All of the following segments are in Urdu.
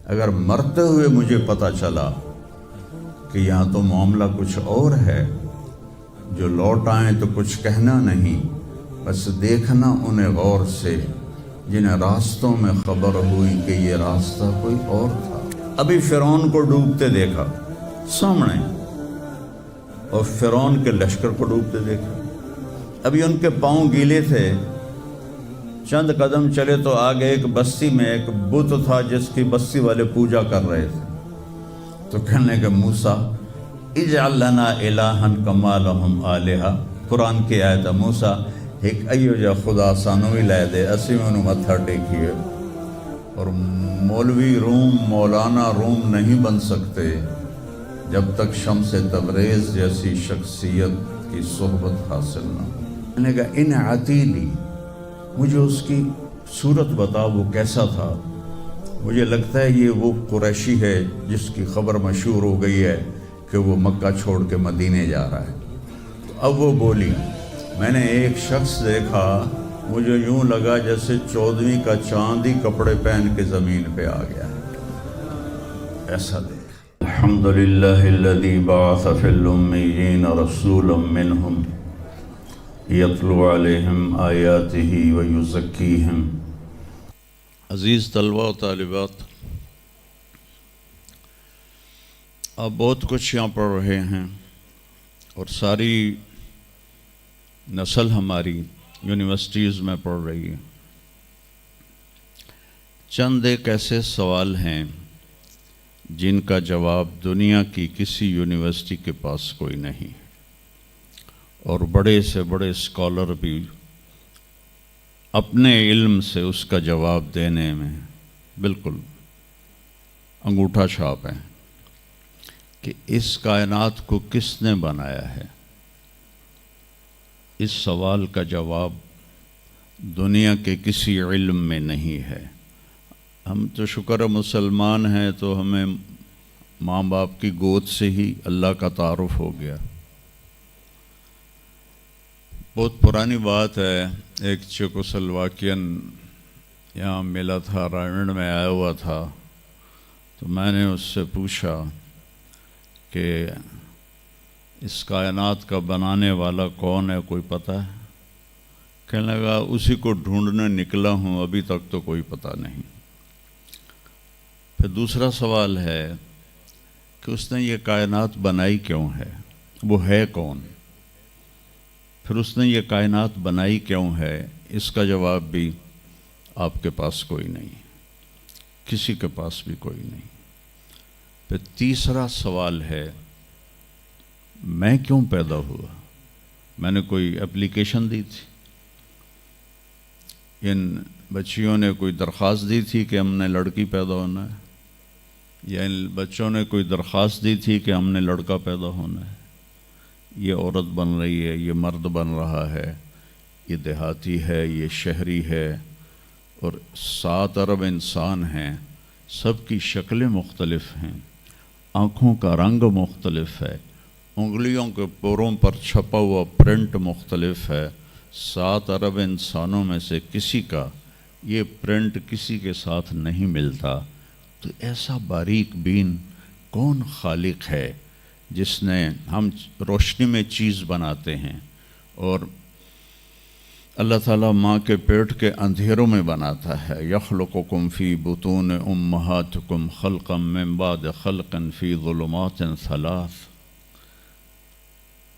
اگر مرتے ہوئے مجھے پتہ چلا کہ یہاں تو معاملہ کچھ اور ہے، جو لوٹ آئیں تو کچھ کہنا نہیں، بس دیکھنا انہیں غور سے جنہیں راستوں میں خبر ہوئی کہ یہ راستہ کوئی اور تھا۔ ابھی فرعون کو ڈوبتے دیکھا سامنے، اور فرعون کے لشکر کو ڈوبتے دیکھا۔ ابھی ان کے پاؤں گیلے تھے، چند قدم چلے تو آگے ایک بستی میں ایک بت تھا جس کی بستی والے پوجا کر رہے تھے، تو کہنے کہ موسیٰ اجعل لنا الہا کما لہم آلہہ، قرآن کی آیت ہے، موسیٰ ایک ایو جا خدا سانو ہی لے دے، اسی میں انہوں متھا ٹیکیے۔ اور مولوی روم، مولانا روم نہیں بن سکتے جب تک شمس تبریز جیسی شخصیت کی صحبت حاصل نہ ہو۔ میں نے کہا ان عتیلی، مجھے اس کی صورت بتا، وہ کیسا تھا؟ مجھے لگتا ہے یہ وہ قریشی ہے جس کی خبر مشہور ہو گئی ہے کہ وہ مکہ چھوڑ کے مدینے جا رہا ہے۔ تو اب وہ بولی، میں نے ایک شخص دیکھا، مجھے یوں لگا جیسے 14ویں کا چاند ہی کپڑے پہن کے زمین پہ آ گیا ہے، ایسا دیکھ۔ الحمدللہ الذی بعث فی الامیین رسولا منہم یتلو علیہم آیاتہ ویزکیہم۔ عزیز طلبہ و طالبات، آپ بہت کچھ یہاں پڑھ رہے ہیں، اور ساری نسل ہماری یونیورسٹیز میں پڑھ رہی ہے۔ چند ایک ایسے سوال ہیں جن کا جواب دنیا کی کسی یونیورسٹی کے پاس کوئی نہیں، اور بڑے سے بڑے اسکالر بھی اپنے علم سے اس کا جواب دینے میں بالکل انگوٹھا چھاپ ہیں کہ اس کائنات کو کس نے بنایا ہے۔ اس سوال کا جواب دنیا کے کسی علم میں نہیں ہے۔ ہم تو شکر ہے مسلمان ہیں، تو ہمیں ماں باپ کی گود سے ہی اللہ کا تعارف ہو گیا۔ بہت پرانی بات ہے، ایک چیکوسلواکین یہاں ملا تھا، رائمنڈ میں آیا ہوا تھا، تو میں نے اس سے پوچھا کہ اس کائنات کا بنانے والا کون ہے، کوئی پتہ ہے؟ کہنے لگا اسی کو ڈھونڈنے نکلا ہوں، ابھی تک تو کوئی پتہ نہیں۔ پھر دوسرا سوال ہے کہ اس نے یہ کائنات بنائی کیوں ہے، وہ ہے کون؟ پھر اس نے یہ کائنات بنائی کیوں ہے، اس کا جواب بھی آپ کے پاس کوئی نہیں، کسی کے پاس بھی کوئی نہیں۔ پھر تیسرا سوال ہے میں کیوں پیدا ہوا؟ میں نے کوئی اپلیکیشن دی تھی؟ ان بچیوں نے کوئی درخواست دی تھی کہ ہم نے لڑکی پیدا ہونا ہے؟ یا ان بچوں نے کوئی درخواست دی تھی کہ ہم نے لڑکا پیدا ہونا ہے؟ یہ عورت بن رہی ہے، یہ مرد بن رہا ہے، یہ دیہاتی ہے، یہ شہری ہے، اور 7 ارب انسان ہیں، سب کی شکلیں مختلف ہیں، آنکھوں کا رنگ مختلف ہے، انگلیوں کے پوروں پر چھپا ہوا پرنٹ مختلف ہے۔ 7 ارب انسانوں میں سے کسی کا یہ پرنٹ کسی کے ساتھ نہیں ملتا۔ تو ایسا باریک بین کون خالق ہے جس نے، ہم روشنی میں چیز بناتے ہیں اور اللہ تعالیٰ ماں کے پیٹ کے اندھیروں میں بناتا ہے۔ یخلقکم فی بطون امہاتکم خلقا من بعد خلق فی ظلمات 3۔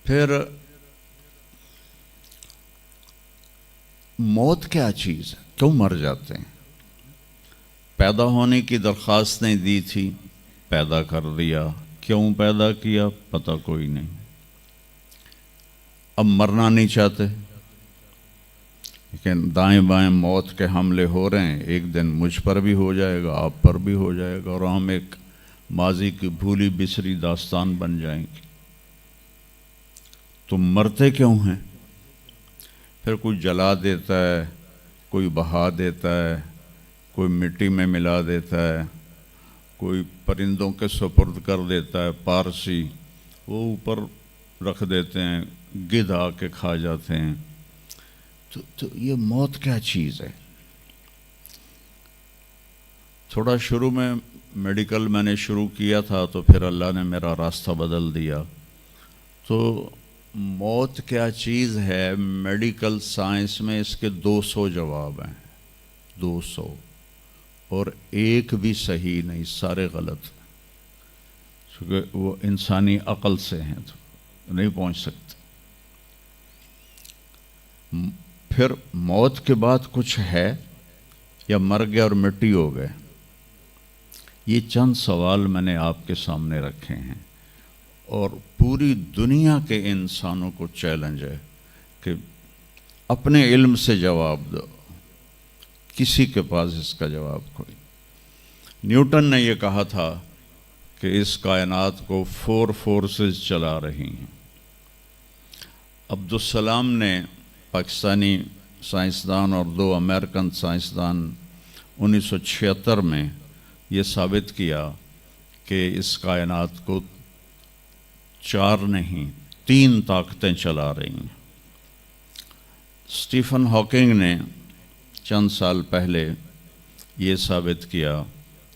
پھر موت کیا چیز ہے، کیوں مر جاتے ہیں؟ پیدا ہونے کی درخواست نہیں دی تھی، پیدا کر دیا، کیوں پیدا کیا پتہ کوئی نہیں۔ اب مرنا نہیں چاہتے، لیکن دائیں بائیں موت کے حملے ہو رہے ہیں، ایک دن مجھ پر بھی ہو جائے گا، آپ پر بھی ہو جائے گا، اور ہم ایک ماضی کی بھولی بسری داستان بن جائیں گے۔ تم مرتے کیوں ہیں؟ پھر کوئی جلا دیتا ہے، کوئی بہا دیتا ہے، کوئی مٹی میں ملا دیتا ہے، کوئی پرندوں کے سپرد کر دیتا ہے، پارسی وہ اوپر رکھ دیتے ہیں، گدھ آ کے کھا جاتے ہیں۔ تو یہ موت کیا چیز ہے؟ تھوڑا شروع میں میڈیکل میں نے شروع کیا تھا تو پھر اللہ نے میرا راستہ بدل دیا. تو موت کیا چیز ہے؟ میڈیکل سائنس میں اس کے 200 جواب ہیں، 200، اور ایک بھی صحیح نہیں، سارے غلط، کیونکہ وہ انسانی عقل سے ہیں تو نہیں پہنچ سکتے. پھر موت کے بعد کچھ ہے یا مر گئے اور مٹی ہو گئے؟ یہ چند سوال میں نے آپ کے سامنے رکھے ہیں، اور پوری دنیا کے انسانوں کو چیلنج ہے کہ اپنے علم سے جواب دو. کسی کے پاس اس کا جواب کوئی. نیوٹن نے یہ کہا تھا کہ اس کائنات کو 4 فورسز چلا رہی ہیں. عبدالسلام نے، پاکستانی سائنسدان اور 2 امریکن سائنسدان، 1976 میں یہ ثابت کیا کہ اس کائنات کو 4 نہیں 3 طاقتیں چلا رہی ہیں. اسٹیفن ہاکنگ نے چند سال پہلے یہ ثابت کیا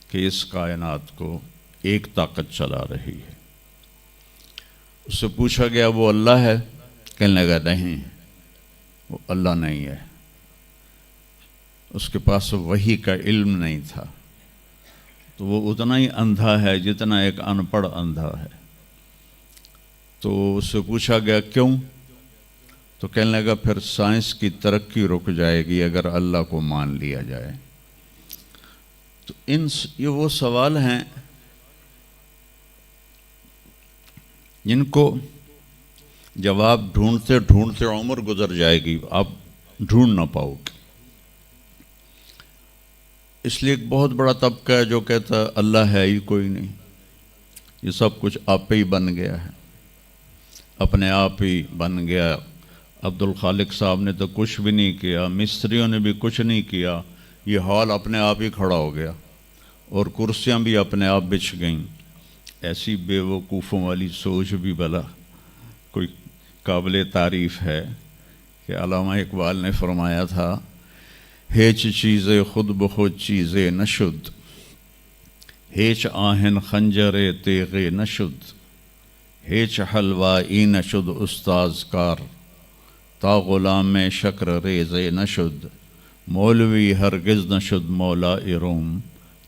کہ اس کائنات کو ایک طاقت چلا رہی ہے. اس سے پوچھا گیا وہ اللہ ہے؟ کہنے لگا نہیں، وہ اللہ نہیں ہے. اس کے پاس وحی کا علم نہیں تھا، تو وہ اتنا ہی اندھا ہے جتنا ایک ان پڑھ اندھا ہے. تو اس سے پوچھا گیا کیوں؟ تو کہنے لگا پھر سائنس کی ترقی رک جائے گی اگر اللہ کو مان لیا جائے. تو یہ وہ سوال ہیں جن کو جواب ڈھونڈتے ڈھونڈتے عمر گزر جائے گی، آپ ڈھونڈ نہ پاؤ گے. اس لیے ایک بہت بڑا طبقہ ہے جو کہتا ہے اللہ ہے ہی کوئی نہیں، یہ سب کچھ آپ پہ ہی بن گیا ہے، اپنے آپ ہی بن گیا. عبد الخالق صاحب نے تو کچھ بھی نہیں کیا، مستریوں نے بھی کچھ نہیں کیا، یہ ہال اپنے آپ ہی کھڑا ہو گیا اور کرسیاں بھی اپنے آپ بچھ گئیں. ایسی بے وقوفوں والی سوچ بھی بھلا کوئی قابل تعریف ہے کہ علامہ اقبال نے فرمایا تھا ہیچ چیزیں خود بخود چیزیں نشد، ہیچ آہن خنجر تیغ نشد، ہیچ حلوائی نشد استاذ کار، تا غلام شکر ریز نشد، مولوی ہرگز نشد مولا روم،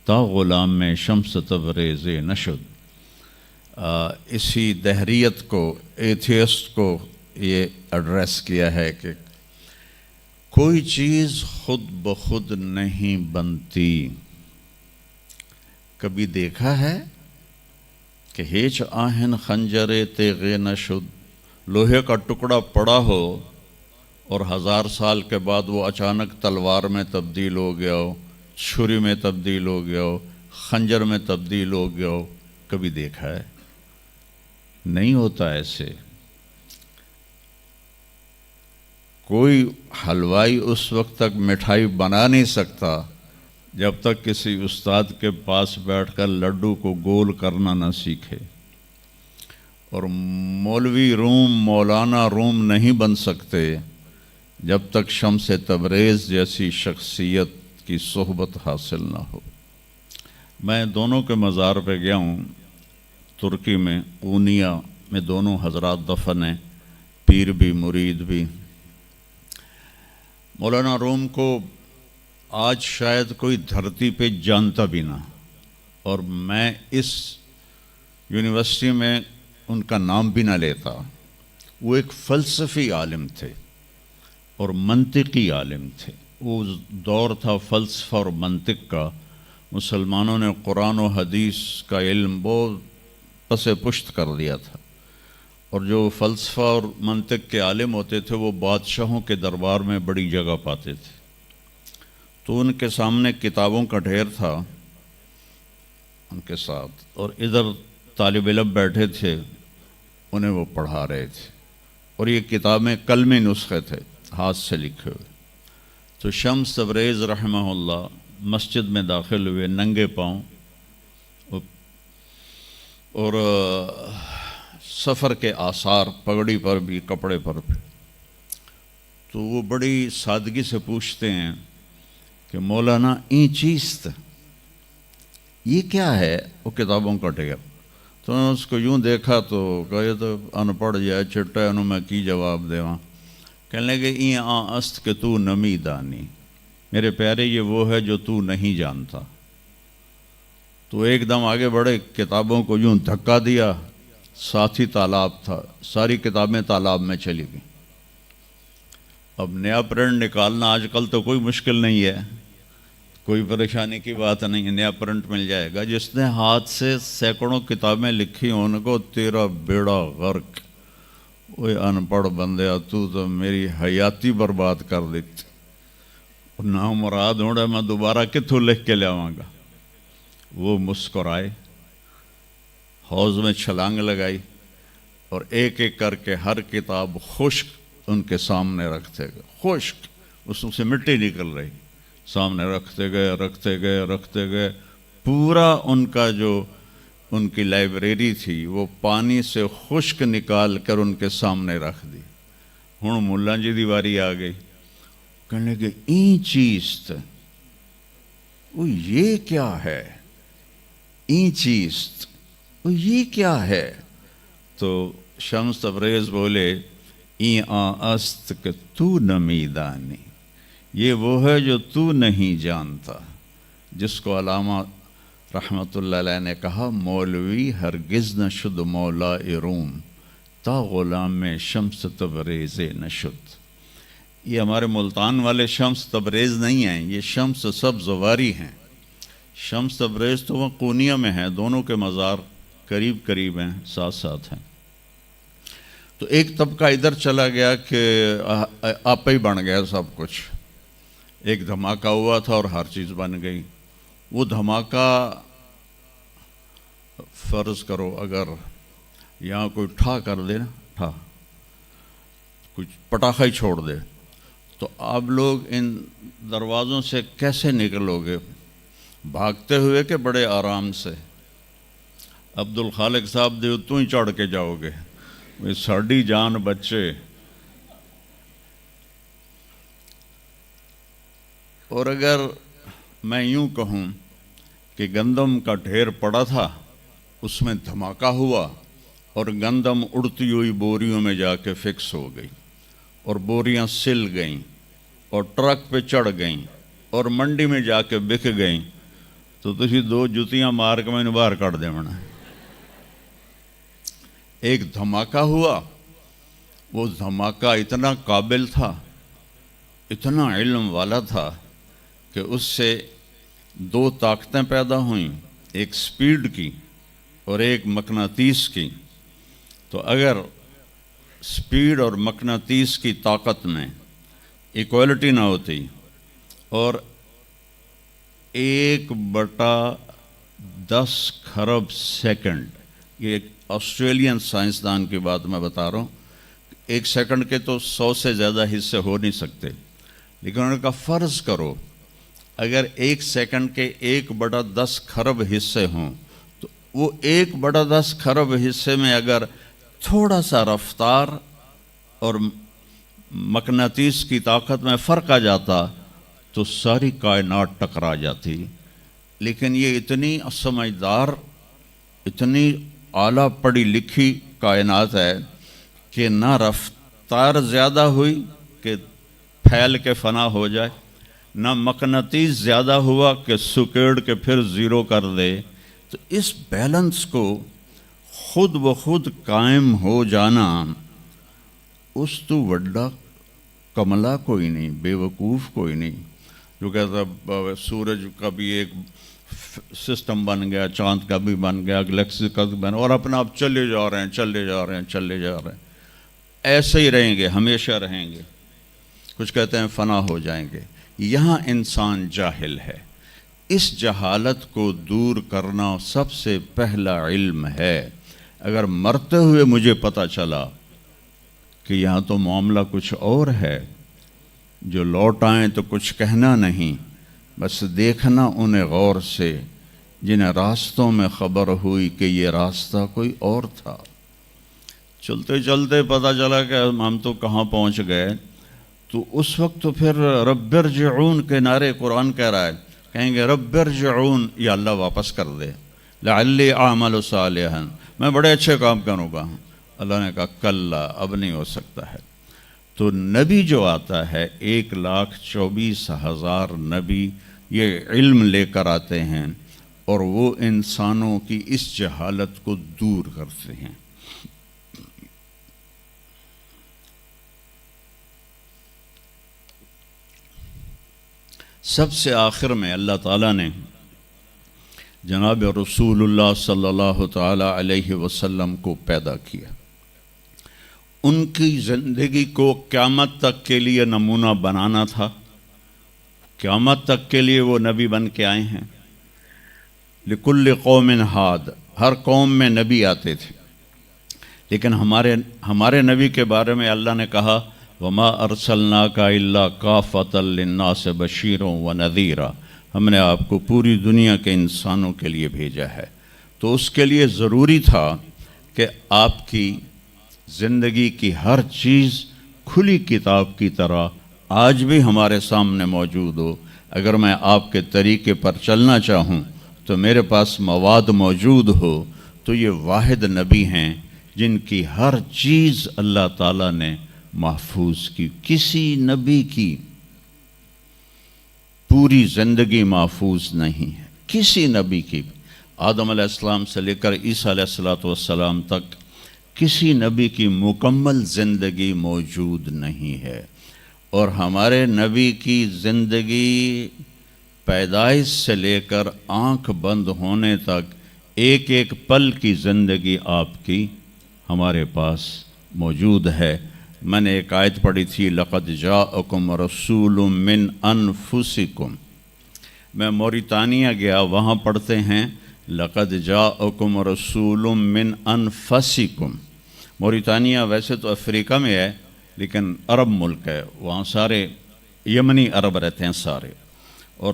تا غلام میں شمس تبریز نشد. اسی دہریت کو، ایتھیسٹ کو یہ ایڈریس کیا ہے کہ کوئی چیز خود بخود نہیں بنتی. کبھی دیکھا ہے کہ ہیچ آہن خنجر تیغ نشد، لوہے کا ٹکڑا پڑا ہو اور 1000 سال کے بعد وہ اچانک تلوار میں تبدیل ہو گیا ہو، چھری میں تبدیل ہو گیا ہو، خنجر میں تبدیل ہو گیا ہو؟ کبھی دیکھا ہے؟ نہیں ہوتا ایسے. کوئی حلوائی اس وقت تک مٹھائی بنا نہیں سکتا جب تک کسی استاد کے پاس بیٹھ کر لڈو کو گول کرنا نہ سیکھے، اور مولوی روم، مولانا روم نہیں بن سکتے جب تک شمس تبریز جیسی شخصیت کی صحبت حاصل نہ ہو. میں دونوں کے مزار پہ گیا ہوں، ترکی میں اونیا میں دونوں حضرات دفن ہیں، پیر بھی مرید بھی. مولانا روم کو آج شاید کوئی دھرتی پہ جانتا بھی نہ، اور میں اس یونیورسٹی میں ان کا نام بھی نہ لیتا. وہ ایک فلسفی عالم تھے اور منطقی عالم تھے. وہ دور تھا فلسفہ اور منطق کا. مسلمانوں نے قرآن و حدیث کا علم بہت پس پشت کر دیا تھا، اور جو فلسفہ اور منطق کے عالم ہوتے تھے وہ بادشاہوں کے دربار میں بڑی جگہ پاتے تھے. تو ان کے سامنے کتابوں کا ڈھیر تھا ان کے ساتھ، اور ادھر طالب علم بیٹھے تھے، انہیں وہ پڑھا رہے تھے، اور یہ کتابیں کلمی نسخے تھے ہاتھ سے لکھے ہوئے. تو شمس تبریز رحمہ اللہ مسجد میں داخل ہوئے ننگے پاؤں، اور سفر کے آثار پگڑی پر بھی، کپڑے پر بھی. تو وہ بڑی سادگی سے پوچھتے ہیں کہ مولانا این چیست؟ یہ کیا ہے؟ وہ کتابوں کا ڈھیر۔ تو میں نے اس کو یوں دیکھا تو کہا یہ تو ان پڑھ جائے چٹا انہوں میں کی جواب دیواں۔ کہنے لگے این آن است کہ تو نمی دانی، میرے پیارے یہ وہ ہے جو تو نہیں جانتا۔ تو ایک دم آگے بڑھے، کتابوں کو یوں دھکا دیا، ساتھ ہی تالاب تھا، ساری کتابیں تالاب میں چلی گئیں۔ اب نیا پرنٹ نکالنا آج کل تو کوئی مشکل نہیں ہے، کوئی پریشانی کی بات نہیں ہے، نیا پرنٹ مل جائے گا۔ جس نے ہاتھ سے سینکڑوں کتابیں لکھی ان کو تیرا بیڑا غرق، وہ ان پڑھ بندیا تو میری حیاتی برباد کر دیتی، نہ مراد ہوڑا میں دوبارہ کتوں لکھ کے لیاواں گا۔ وہ مسکرائے، حوض میں چھلانگ لگائی اور ایک ایک کر کے ہر کتاب خشک ان کے سامنے رکھتے گئے، خشک، اس سے مٹی نکل رہی، سامنے رکھتے گئے، پورا ان کا جو ان کی لائبریری تھی وہ پانی سے خشک نکال کر ان کے سامنے رکھ دی۔ ہوں ملا جی دی واری آ گئی، کہنے لگے این چیز تے وہ یہ کیا ہے، این چیز وہ یہ کیا ہے؟ تو شمس تبریز بولے این آن است کہ تو نمی دانی، یہ وہ ہے جو تو نہیں جانتا، جس کو علامہ رحمت اللہ علیہ نے کہا مولوی ہرگز نہ شد مولا روم تا غلام شمس تبریز نشد۔ یہ ہمارے ملتان والے شمس تبریز نہیں ہیں، یہ شمس سب زواری ہیں۔ شمس تبریز تو وہ قونیہ میں ہیں، دونوں کے مزار قریب قریب ہیں، ساتھ ساتھ ہیں۔ تو ایک طبقہ ادھر چلا گیا کہ آپ ہی بن گیا سب کچھ، ایک دھماکہ ہوا تھا اور ہر چیز بن گئی۔ وہ دھماکہ فرض کرو اگر یہاں کوئی ٹھا کر دے نا، ٹھا کچھ پٹاخہ ہی چھوڑ دے تو آپ لوگ ان دروازوں سے کیسے نکلو گے؟ بھاگتے ہوئے کہ بڑے آرام سے؟ عبد الخالق صاحب دے تو ہی چڑھ کے جاؤ گے، ساڑی جان بچے۔ اور اگر میں یوں کہوں کہ گندم کا ڈھیر پڑا تھا، اس میں دھماکہ ہوا اور گندم اڑتی ہوئی بوریوں میں جا کے فکس ہو گئی اور بوریاں سل گئیں اور ٹرک پہ چڑھ گئیں اور منڈی میں جا کے بک گئیں، تو تسی دو جتیاں مار کے میں نے باہر کٹ دے منا۔ ایک دھماکہ ہوا، وہ دھماکہ اتنا قابل تھا، اتنا علم والا تھا کہ اس سے دو طاقتیں پیدا ہوئیں، ایک سپیڈ کی اور ایک مقناطیس کی۔ تو اگر سپیڈ اور مقناطیس کی طاقت میں ایکوالٹی نہ ہوتی اور 1/10 خرب سیکنڈ، یہ ایک آسٹریلین سائنسدان کی بات میں بتا رہا ہوں، ایک سیکنڈ کے تو 100 سے زیادہ حصے ہو نہیں سکتے، لیکن انہوں نے کہا فرض کرو اگر ایک سیکنڈ کے 1/10 خرب حصے ہوں تو وہ 1/10 خرب حصے میں اگر تھوڑا سا رفتار اور مقناطیس کی طاقت میں فرق آ جاتا تو ساری کائنات ٹکرا جاتی۔ لیکن یہ اتنی سمجھدار، اتنی اعلیٰ پڑھی لکھی کائنات ہے کہ نہ رفتار زیادہ ہوئی کہ پھیل کے فنا ہو جائے، نہ مقناطیس زیادہ ہوا کہ سکیڑ کے پھر زیرو کر دے۔ تو اس بیلنس کو خود بخود قائم ہو جانا، اس تو وڈا کملا کوئی نہیں، بے وقوف کوئی نہیں۔ جو کہتا سورج کا بھی ایک سسٹم بن گیا، چاند کا بھی بن گیا، گلیکسی کا بھی بن گیا، اور اپنا آپ چلے جا رہے ہیں، ایسے ہی رہیں گے، ہمیشہ رہیں گے۔ کچھ کہتے ہیں فنا ہو جائیں گے۔ یہاں انسان جاہل ہے، اس جہالت کو دور کرنا سب سے پہلا علم ہے۔ اگر مرتے ہوئے مجھے پتہ چلا کہ یہاں تو معاملہ کچھ اور ہے، جو لوٹ آئیں تو کچھ کہنا نہیں، بس دیکھنا انہیں غور سے جنہیں راستوں میں خبر ہوئی کہ یہ راستہ کوئی اور تھا۔ چلتے چلتے پتہ چلا کہ ہم تو کہاں پہنچ گئے، تو اس وقت تو پھر رب ارجعون کے نعرے قرآن کہہ رہا ہے، کہیں گے رب ارجعون، یا اللہ واپس کر دے، لعلی اعمل صالحا، میں بڑے اچھے کام کروں گا. اللہ نے کہا کلا، اب نہیں ہو سکتا ہے. تو نبی جو آتا ہے 1,24,000 نبی یہ علم لے کر آتے ہیں اور وہ انسانوں کی اس جہالت کو دور کرتے ہیں. سب سے آخر میں اللہ تعالیٰ نے جناب رسول اللہ صلی اللہ تعالیٰ علیہ وسلم کو پیدا کیا. ان کی زندگی کو قیامت تک کے لیے نمونہ بنانا تھا. قیامت تک کے لیے وہ نبی بن کے آئے ہیں. لکل قوم ہاد، ہر قوم میں نبی آتے تھے، لیکن ہمارے نبی کے بارے میں اللہ نے کہا وما ارسلناک الا کافۃ للناس بشیرا ونذیرا، ہم نے آپ کو پوری دنیا کے انسانوں کے لیے بھیجا ہے. تو اس کے لیے ضروری تھا کہ آپ کی زندگی کی ہر چیز کھلی کتاب کی طرح آج بھی ہمارے سامنے موجود ہو. اگر میں آپ کے طریقے پر چلنا چاہوں تو میرے پاس مواد موجود ہو. تو یہ واحد نبی ہیں جن کی ہر چیز اللہ تعالیٰ نے محفوظ کی. کسی نبی کی پوری زندگی محفوظ نہیں ہے، کسی نبی کی. آدم علیہ السلام سے لے کر عیسیٰ علیہ السلام تک کسی نبی کی مکمل زندگی موجود نہیں ہے. اور ہمارے نبی کی زندگی پیدائش سے لے کر آنکھ بند ہونے تک ایک ایک پل کی زندگی آپ کی ہمارے پاس موجود ہے. میں نے ایک آیت پڑھی تھی لقد جاءکم رسول من انفسکم. میں موریتانیہ گیا، وہاں پڑھتے ہیں لقد جاءکم رسول من انفسکم. موریتانیہ ویسے تو افریقہ میں ہے لیکن عرب ملک ہے، وہاں سارے یمنی عرب رہتے ہیں سارے. اور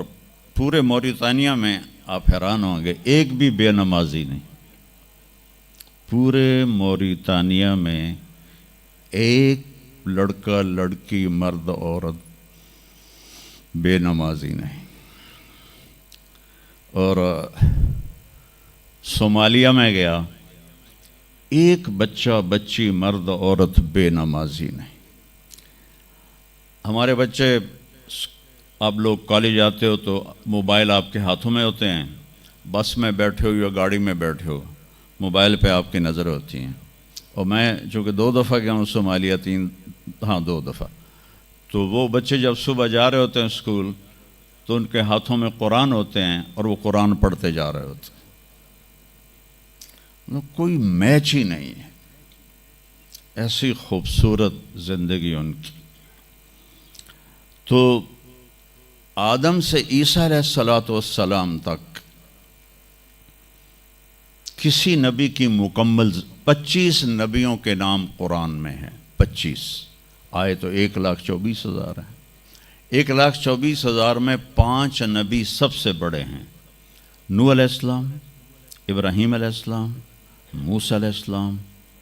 پورے موریتانیہ میں آپ حیران ہوں گے ایک بھی بے نمازی نہیں. پورے موریتانیہ میں ایک لڑکا لڑکی مرد عورت بے نمازی نہیں. اور صومالیہ میں گیا، ایک بچہ بچی مرد عورت بے نمازی نہیں. ہمارے بچے، آپ لوگ کالج آتے ہو تو موبائل آپ کے ہاتھوں میں ہوتے ہیں، بس میں بیٹھے ہو یا گاڑی میں بیٹھے ہو موبائل پہ آپ کی نظر ہوتی ہیں. اور میں چونکہ 2 دفعہ گیا ہوں صومالیہ، 2 دفعہ، تو وہ بچے جب صبح جا رہے ہوتے ہیں اسکول تو ان کے ہاتھوں میں قرآن ہوتے ہیں اور وہ قرآن پڑھتے جا رہے ہوتے ہیں. کوئی میچ ہی نہیں ہے. ایسی خوبصورت زندگی ان کی. تو آدم سے عیسیٰ علیہ السلام تک کسی نبی کی مکمل 25 نبیوں کے نام قرآن میں ہیں. 25 آئے تو 1,24,000 ہیں. 1,24,000 میں 5 نبی سب سے بڑے ہیں. نوح علیہ السلام، ابراہیم علیہ السلام، موسیٰ علیہ السلام،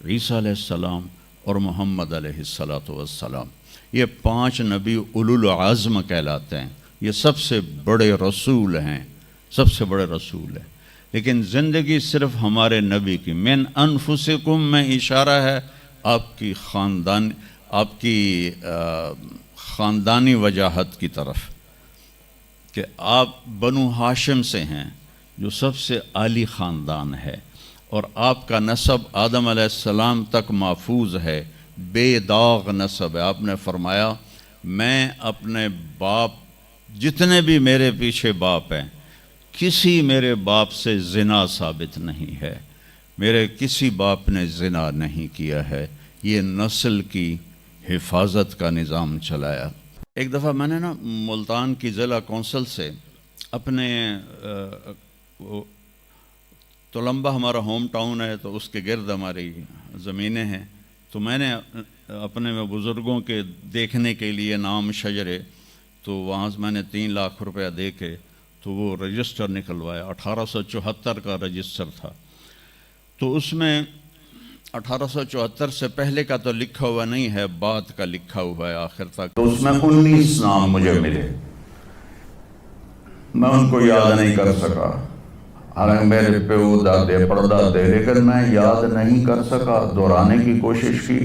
عیسیٰ علیہ السلام اور محمد علیہ السلام. یہ 5 نبی اولو العزم کہلاتے ہیں. یہ سب سے بڑے رسول ہیں، سب سے بڑے رسول ہیں. لیکن زندگی صرف ہمارے نبی کی. من انفسکم میں اشارہ ہے آپ کی خاندانی وجاہت کی طرف کہ آپ بنو ہاشم سے ہیں جو سب سے عالی خاندان ہے، اور آپ کا نسب آدم علیہ السلام تک محفوظ ہے، بے داغ نسب ہے. آپ نے فرمایا میں اپنے باپ، جتنے بھی میرے پیچھے باپ ہیں، کسی میرے باپ سے زنا ثابت نہیں ہے، میرے کسی باپ نے زنا نہیں کیا ہے. یہ نسل کی حفاظت کا نظام چلایا. ایک دفعہ میں نے ملتان کی ضلع کونسل سے اپنے تلمبہ ہمارا ہوم ٹاؤن ہے تو اس کے گرد ہماری زمینیں ہیں، تو میں نے اپنے بزرگوں کے دیکھنے کے لیے نام شجرے، تو وہاں سے میں نے 3 لاکھ روپیہ دے کے تو وہ رجسٹر نکلوایا. 1874 کا رجسٹر تھا. تو اس میں 1874 سے پہلے کا تو لکھا ہوا نہیں ہے، بعد کا لکھا ہوا ہے آخر تک. تو اس میں 19 نام مجھے ملے. میں ان کو یاد نہیں کر سکا، حالانکہ میرے پیو دادے پردادے، لیکن میں یاد نہیں کر سکا۔ دہرانے کی کوشش کی،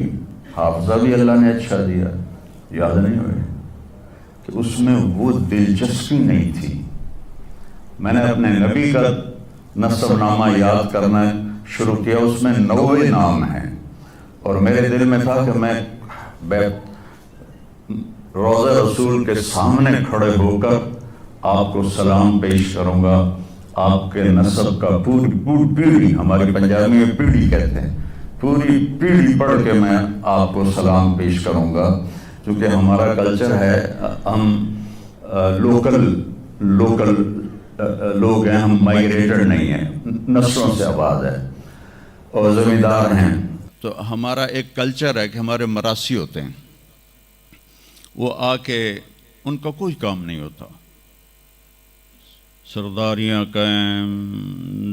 حافظہ بھی اللہ نے اچھا دیا، یاد نہیں ہوئے کہ اس میں وہ دلچسپی نہیں تھی۔ میں نے اپنے نبی کا نسب نامہ یاد کرنا شروع کیا، اس میں 90 نام ہیں، اور میرے دل میں تھا کہ میں روضہ رسول کے سامنے کھڑے ہو کر آپ کو سلام پیش کروں گا، آپ کے نسب کا پوری پیڑھی، ہماری پنجابی میں پیڑھی کہتے ہیں، پوری پیڑھی پڑھ کے میں آپ کو سلام پیش کروں گا، کیونکہ ہمارا کلچر ہے، ہم لوکل لوگ ہیں، ہم مائگریٹڈ نہیں ہیں، نسلوں سے آباد ہے اور زمیندار ہیں۔ تو ہمارا ایک کلچر ہے کہ ہمارے مراسی ہوتے ہیں، وہ آ کے ان کا کوئی کام نہیں ہوتا، سرداریاں قائم،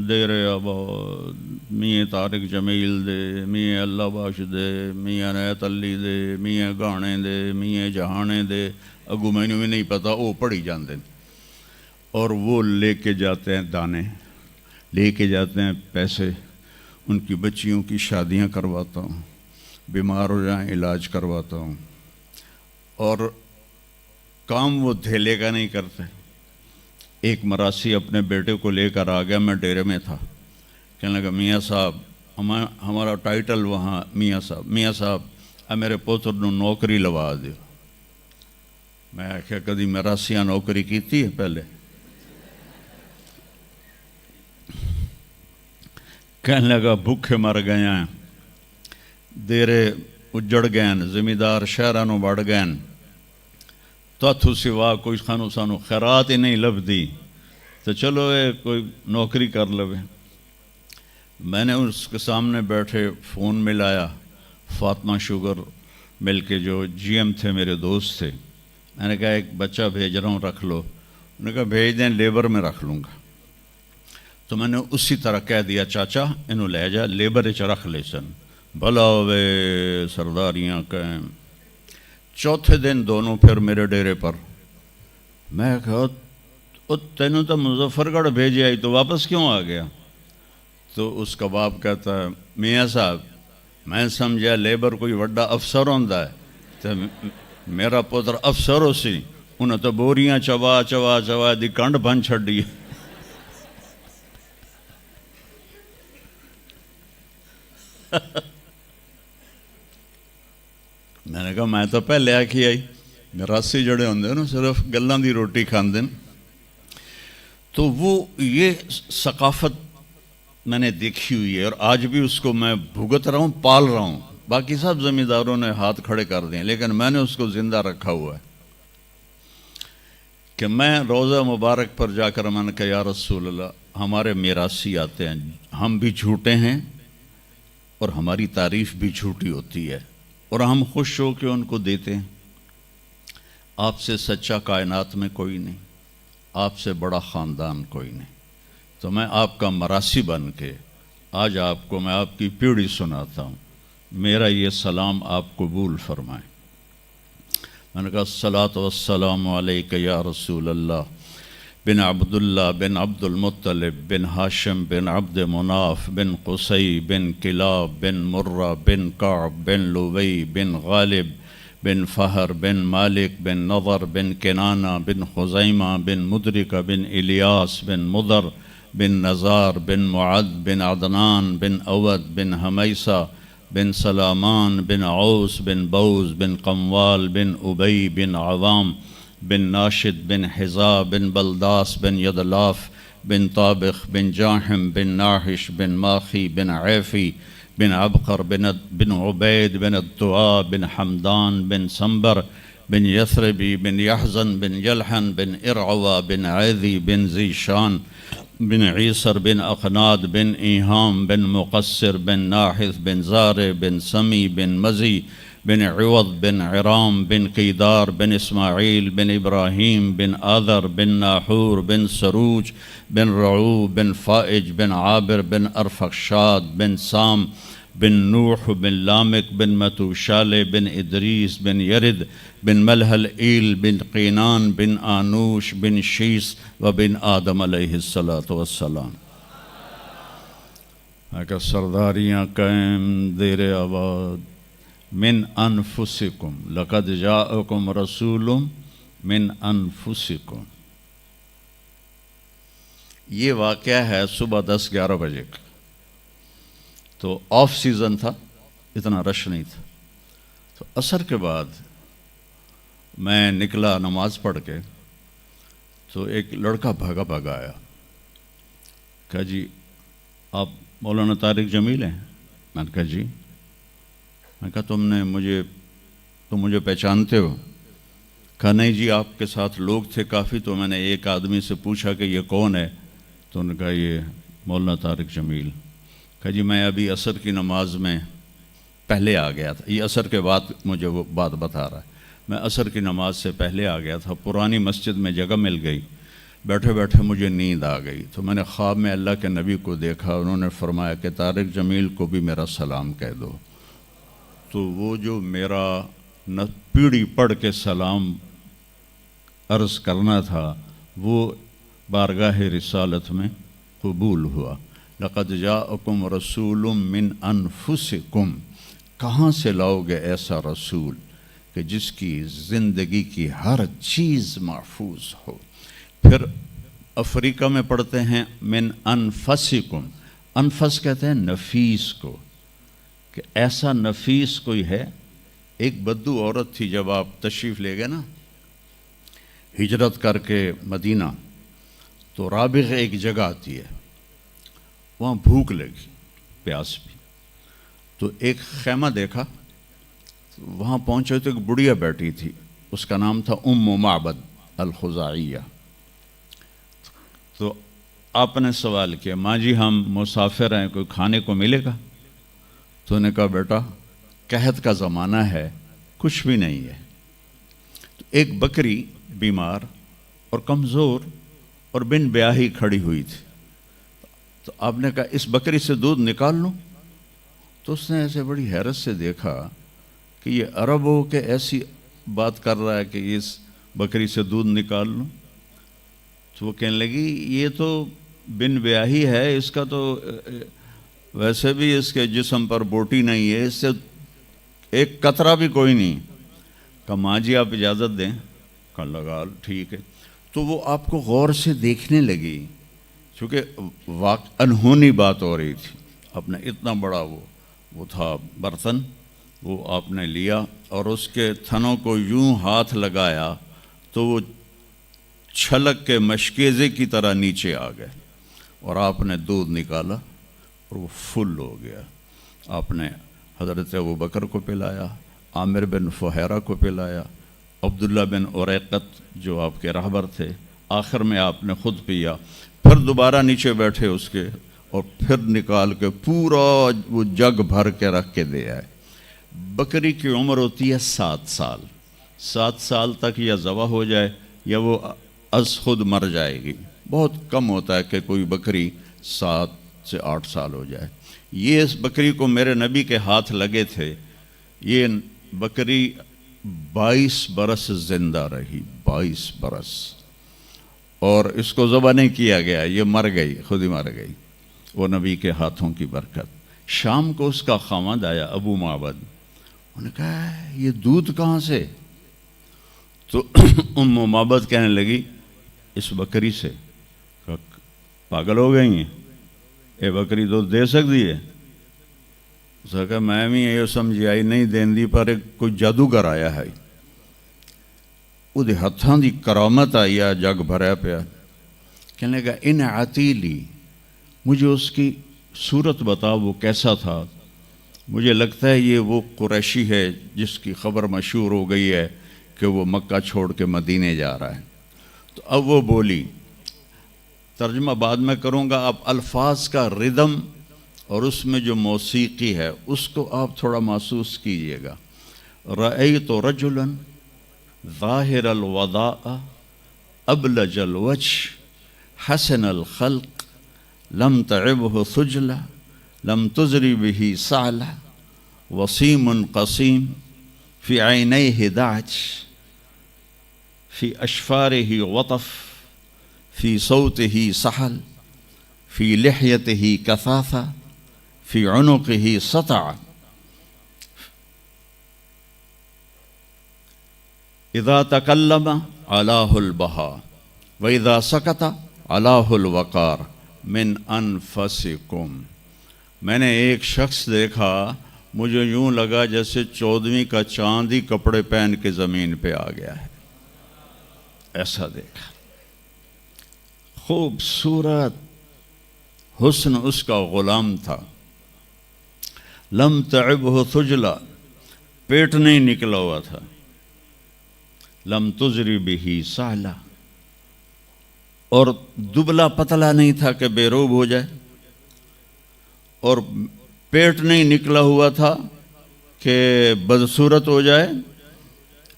دیر آباد، میاں طارق جمیل دے، میاں اللہ بخش دے، میاں نیت علی دے، میاں گانے دے، میاں جہانے دے، اگو میں بھی نہیں پتا، وہ پڑھی جاندے اور وہ لے کے جاتے ہیں دانے، لے کے جاتے ہیں پیسے، ان کی بچیوں کی شادیاں کرواتا ہوں، بیمار ہو جائیں علاج کرواتا ہوں، اور کام وہ دھیلے کا نہیں کرتے۔ ایک مراسی اپنے بیٹے کو لے کر آ گیا، میں ڈیرے میں تھا، کہنے لگا میاں صاحب، ہمارا ٹائٹل وہاں میاں صاحب اب میرے پوتر نو نوکری لوا دیو۔ میں آخیا کدی مراسیاں نوکری کیتی ہے پہلے؟ کہنے لگا بھوکے مر گئے ہیں، دیرے اجڑ گئے ہیں، زمیندار شہرانوں بڑھ گئے ہیں، تو سوا کوئی خانو سانو خیرات ہی نہیں لبدی، تو چلو اے کوئی نوکری کر لوے۔ میں نے اس کے سامنے بیٹھے فون ملایا، فاطمہ شوگر مل کے جو جی ایم تھے میرے دوست تھے، میں نے کہا ایک بچہ بھیج رہا ہوں رکھ لو، انہوں نے کہا بھیج دیں، لیبر میں رکھ لوں گا۔ تو میں نے اسی طرح کہہ دیا چاچا انہوں لے جا، لیبر اچ رکھ لے سن، بھلا ہوئے سرداریاں قائم۔ چوتھے دن دونوں پھر میرے ڈیرے پر، میں کہا تینوں تو مظفر گڑھ بھیجے آئی تو واپس کیوں آ گیا؟ تو اس کا باپ کہتا ہے میاں صاحب میں سمجھا لیبر کوئی وڈا افسر ہوندا ہے، تو میرا پتر افسر ہو سی، انہیں تو بوریاں چوا دی کنڈ بن چھڑی۔ میں نے کہا میں تو پہلے آکھی آئی، مراسی جڑے ہوندے نا صرف گلاں دی روٹی کھاندے۔ تو وہ یہ ثقافت میں نے دیکھی ہوئی ہے، اور آج بھی اس کو میں بھگت رہا ہوں، پال رہا ہوں۔ باقی سب زمینداروں نے ہاتھ کھڑے کر دیں، لیکن میں نے اس کو زندہ رکھا ہوا ہے کہ میں روضہ مبارک پر جا کر میں نے کہا یا رسول اللہ، ہمارے میراثی آتے ہیں، ہم بھی جھوٹے ہیں اور ہماری تعریف بھی جھوٹی ہوتی ہے، اور ہم خوش ہو کے ان کو دیتے ہیں۔ آپ سے سچا کائنات میں کوئی نہیں، آپ سے بڑا خاندان کوئی نہیں، تو میں آپ کا مراسی بن کے آج آپ کو میں آپ کی پیڑھی سناتا ہوں، میرا یہ سلام آپ قبول فرمائیں۔ میں نے کہا الصلاۃ والسلام علیک یا رسول اللہ بن عبداللہ بن عبد المطلب بن ہاشم بن عبد مناف بن قصی بن کلاب بن مرہ بن کعب بن لوی بن غالب بن فہر بن مالک بن نضر بن کنانہ بن خزیمہ بن مدرکہ بن الیاس بن مضر بن نزار بن معد بن عدنان بن اود بن حمیسہ بن سلامان بن عوس بن بوز بن قموال بن ابی بن عوام بن ناشد بن حزا بن بلداس بن یدلاف بن طابخ بن جاحم بن ناحش بن ماخی بن عیفی بن عبقر بن عبید بن الدعاء بن حمدان بن سنبر بن یثربی بن یحزن بن یلحن بن ارعوا بن عیذی بن زیشان بن عیسر بن اقناد بن ایہام بن مقصر بن ناحث بن زار بن سمی بن مزی بن عوض بن عرام بن قیدار بن اسماعیل بن ابراہیم بن آذر بن ناحور بن سروج بن رعو بن فائج بن عابر بن ارفخشاد بن سام بن نوح بن لامک بن متوشالے بن ادریس بن یرد بن ملحل ایل بن قینان بن آنوش بن شیس و بن آدم علیہ السلام. کہ سرداریاں قائم دیر آباد من انفسکم لقد جاءکم رسول من انفسکم. یہ واقعہ ہے صبح 10-11 بجے کا. تو آف سیزن تھا، اتنا رش نہیں تھا. تو عصر کے بعد میں نکلا نماز پڑھ کے، تو ایک لڑکا بھاگا بھاگا آیا. کہا جی آپ مولانا طارق جمیل ہیں؟ میں نے کہا جی. میں کہا تم مجھے پہچانتے ہو؟ کہا نہیں جی، آپ کے ساتھ لوگ تھے کافی، تو میں نے ایک آدمی سے پوچھا کہ یہ کون ہے، تو انہوں نے کہا یہ مولانا طارق جمیل. کہا جی میں ابھی عصر کی نماز میں پہلے آ گیا تھا. یہ عصر کے بعد مجھے وہ بات بتا رہا ہے. میں عصر کی نماز سے پہلے آ گیا تھا، پرانی مسجد میں جگہ مل گئی، بیٹھے بیٹھے مجھے نیند آ گئی. تو میں نے خواب میں اللہ کے نبی کو دیکھا، انہوں نے فرمایا کہ طارق جمیل کو بھی میرا سلام کہہ دو. تو وہ جو میرا پیڑھی پڑھ کے سلام عرض کرنا تھا وہ بارگاہ رسالت میں قبول ہوا. لقد جاءکم رسول من انفسکم. کہاں سے لاؤ گے ایسا رسول کہ جس کی زندگی کی ہر چیز محفوظ ہو. پھر افریقہ میں پڑھتے ہیں من انفسکم. انفس کہتے ہیں نفیس کو، کہ ایسا نفیس کوئی ہے. ایک بدو عورت تھی، جب آپ تشریف لے گئے نا ہجرت کر کے مدینہ، تو رابغ ایک جگہ آتی ہے، وہاں بھوک لگی، پیاس بھی. تو ایک خیمہ دیکھا، وہاں پہنچے تو ایک بڑھیا بیٹھی تھی، اس کا نام تھا ام معبد الخزاعیہ. تو آپ نے سوال کیا ماں جی ہم مسافر ہیں، کوئی کھانے کو ملے گا؟ تو انہوں نے کہا بیٹا قحط کا زمانہ ہے، کچھ بھی نہیں ہے. تو ایک بکری بیمار اور کمزور اور بن بیاہی کھڑی ہوئی تھی. تو آپ نے کہا اس بکری سے دودھ نکال لوں؟ تو اس نے ایسے بڑی حیرت سے دیکھا کہ یہ عرب ہو کہ ایسی بات کر رہا ہے کہ اس بکری سے دودھ نکال لوں. تو وہ کہنے لگی یہ تو بن بیاہی ہے، اس کا تو ویسے بھی اس کے جسم پر بوٹی نہیں ہے، اس سے ایک قطرہ بھی کوئی نہیں. کہا ماں جی آپ اجازت دیں؟ کہا لگا ٹھیک ہے. تو وہ آپ کو غور سے دیکھنے لگی، چونکہ انہونی بات ہو رہی تھی. آپ نے اتنا بڑا وہ تھا برتن، وہ آپ نے لیا اور اس کے تھنوں کو یوں ہاتھ لگایا تو وہ چھلک کے مشکیزے کی طرح نیچے آ گئے، اور آپ نے دودھ نکالا اور وہ فل ہو گیا. آپ نے حضرت ابوبکر کو پلایا، عامر بن فہیرہ کو پلایا، عبداللہ بن اریقت جو آپ کے رہبر تھے، آخر میں آپ نے خود پیا. پھر دوبارہ نیچے بیٹھے اس کے، اور پھر نکال کے پورا وہ جگ بھر کے رکھ کے دے آئے. بکری کی عمر ہوتی ہے 7 سال. 7 سال تک یا ذبح ہو جائے یا وہ از خود مر جائے گی. بہت کم ہوتا ہے کہ کوئی بکری 7 سے 8 سال ہو جائے. یہ اس بکری کو میرے نبی کے ہاتھ لگے تھے، یہ بکری 22 برس زندہ رہی، 22 برس، اور اس کو ذبح نہیں کیا گیا، یہ مر گئی، خود ہی مر گئی، وہ نبی کے ہاتھوں کی برکت. شام کو اس کا خاوند آیا ابو معبد، انہوں نے کہا یہ دودھ کہاں سے؟ تو ام معبد کہنے لگی اس بکری سے. پاگل ہو گئی ہیں، یہ بکری دودھ دے سکتی ہے؟ اس نے کہا میں بھی یہ سمجھی آئی نہیں دین دی، پر کوئی جادوگر آیا ہے، وہ ہاتھاں دی کرامت آئی ہے، جگ بھریا پیا. کہنے لگا ان عتیلی، مجھے اس کی صورت بتا وہ کیسا تھا. مجھے لگتا ہے یہ وہ قریشی ہے جس کی خبر مشہور ہو گئی ہے کہ وہ مکہ چھوڑ کے مدینے جا رہا ہے. تو اب وہ بولی، ترجمہ بعد میں کروں گا، آپ الفاظ کا ردم اور اس میں جو موسیقی ہے اس کو آپ تھوڑا محسوس کیجئے گا. رأیت رجلا ظاہر الوداء ابلج الوجه حسن الخلق لم تعبه ثجلة لم تزری به سعلہ وسیم قسیم فی عینیہ دعج فی اشفارہ وطف فی صوتہ سحل فی لحیتہ کثافہ فی عنقہ سطع اذا تکلم علاہ البہا وَإِذَا سَكَتَ عَلَاهُ الْوَقَارِ مِنْ أَنفَسِكُمْ۔ میں نے ایک شخص دیکھا، مجھے یوں لگا جیسے 14ویں کا چاند ہی کپڑے پہن کے زمین پہ آ گیا ہے، ایسا دیکھا۔ خوبصورت حسن اس کا غلام تھا۔ لم تعبہ ثجلا، پیٹ نہیں نکلا ہوا تھا۔ لم تزری بہ سعلا، اور دبلا پتلا نہیں تھا کہ بے روب ہو جائے، اور پیٹ نہیں نکلا ہوا تھا کہ بدصورت ہو جائے۔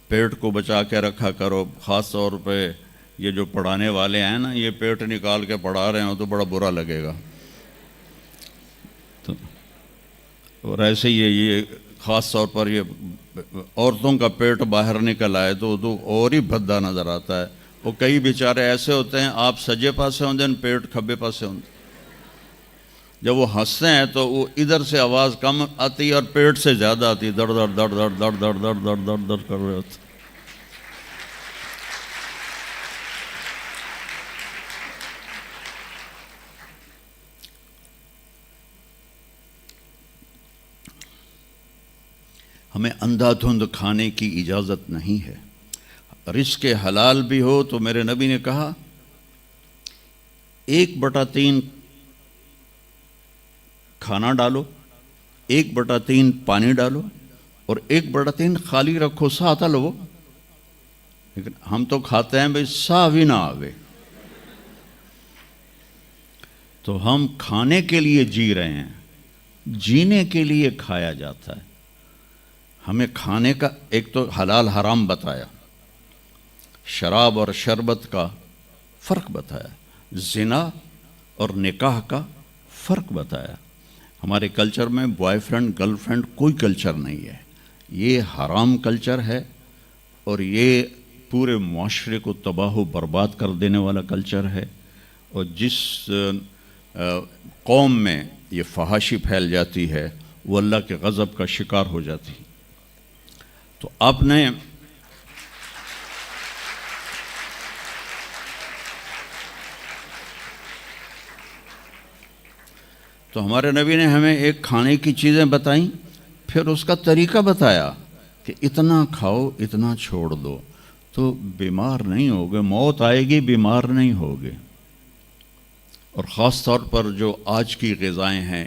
پیٹ کو بچا کے رکھا کرو، خاص طور پہ یہ جو پڑھانے والے ہیں نا، یہ پیٹ نکال کے پڑھا رہے ہوں تو بڑا برا لگے گا۔ اور ایسے ہی یہ خاص طور پر یہ عورتوں کا پیٹ باہر نکل آئے تو اور ہی بھدا نظر آتا ہے۔ وہ کئی بیچارے ایسے ہوتے ہیں، آپ سجے پاسے ہوندے ہیں، پیٹ کھبے پاسے ہوندے، جب وہ ہنستے ہیں تو وہ ادھر سے آواز کم آتی ہے اور پیٹ سے زیادہ آتی ہے، دڑ دڑ دڑ دڑ دڑ دڑ دڑ دڑ دڑ دڑ کر رہے ہوتے۔ ہمیں اندھا دھند کھانے کی اجازت نہیں ہے۔ رزق حلال بھی ہو تو میرے نبی نے کہا 1/3 کھانا ڈالو، 1/3 پانی ڈالو، اور 1/3 خالی رکھو، ساتھ لو۔ لیکن ہم تو کھاتے ہیں بھئی سا بھی نہ آوے۔ تو ہم کھانے کے لیے جی رہے ہیں، جینے کے لیے کھایا جاتا ہے۔ ہمیں کھانے کا ایک تو حلال حرام بتایا، شراب اور شربت کا فرق بتایا، زنا اور نکاح کا فرق بتایا۔ ہمارے کلچر میں بوائے فرینڈ گرل فرینڈ کوئی کلچر نہیں ہے، یہ حرام کلچر ہے، اور یہ پورے معاشرے کو تباہ و برباد کر دینے والا کلچر ہے۔ اور جس قوم میں یہ فحاشی پھیل جاتی ہے وہ اللہ کے غضب کا شکار ہو جاتی ہے۔ تو آپ نے تو ہمارے نبی نے ہمیں ایک کھانے کی چیزیں بتائیں، پھر اس کا طریقہ بتایا کہ اتنا کھاؤ، اتنا چھوڑ دو تو بیمار نہیں ہوگے، موت آئے گی، بیمار نہیں ہوگے۔ اور خاص طور پر جو آج کی غذائیں ہیں،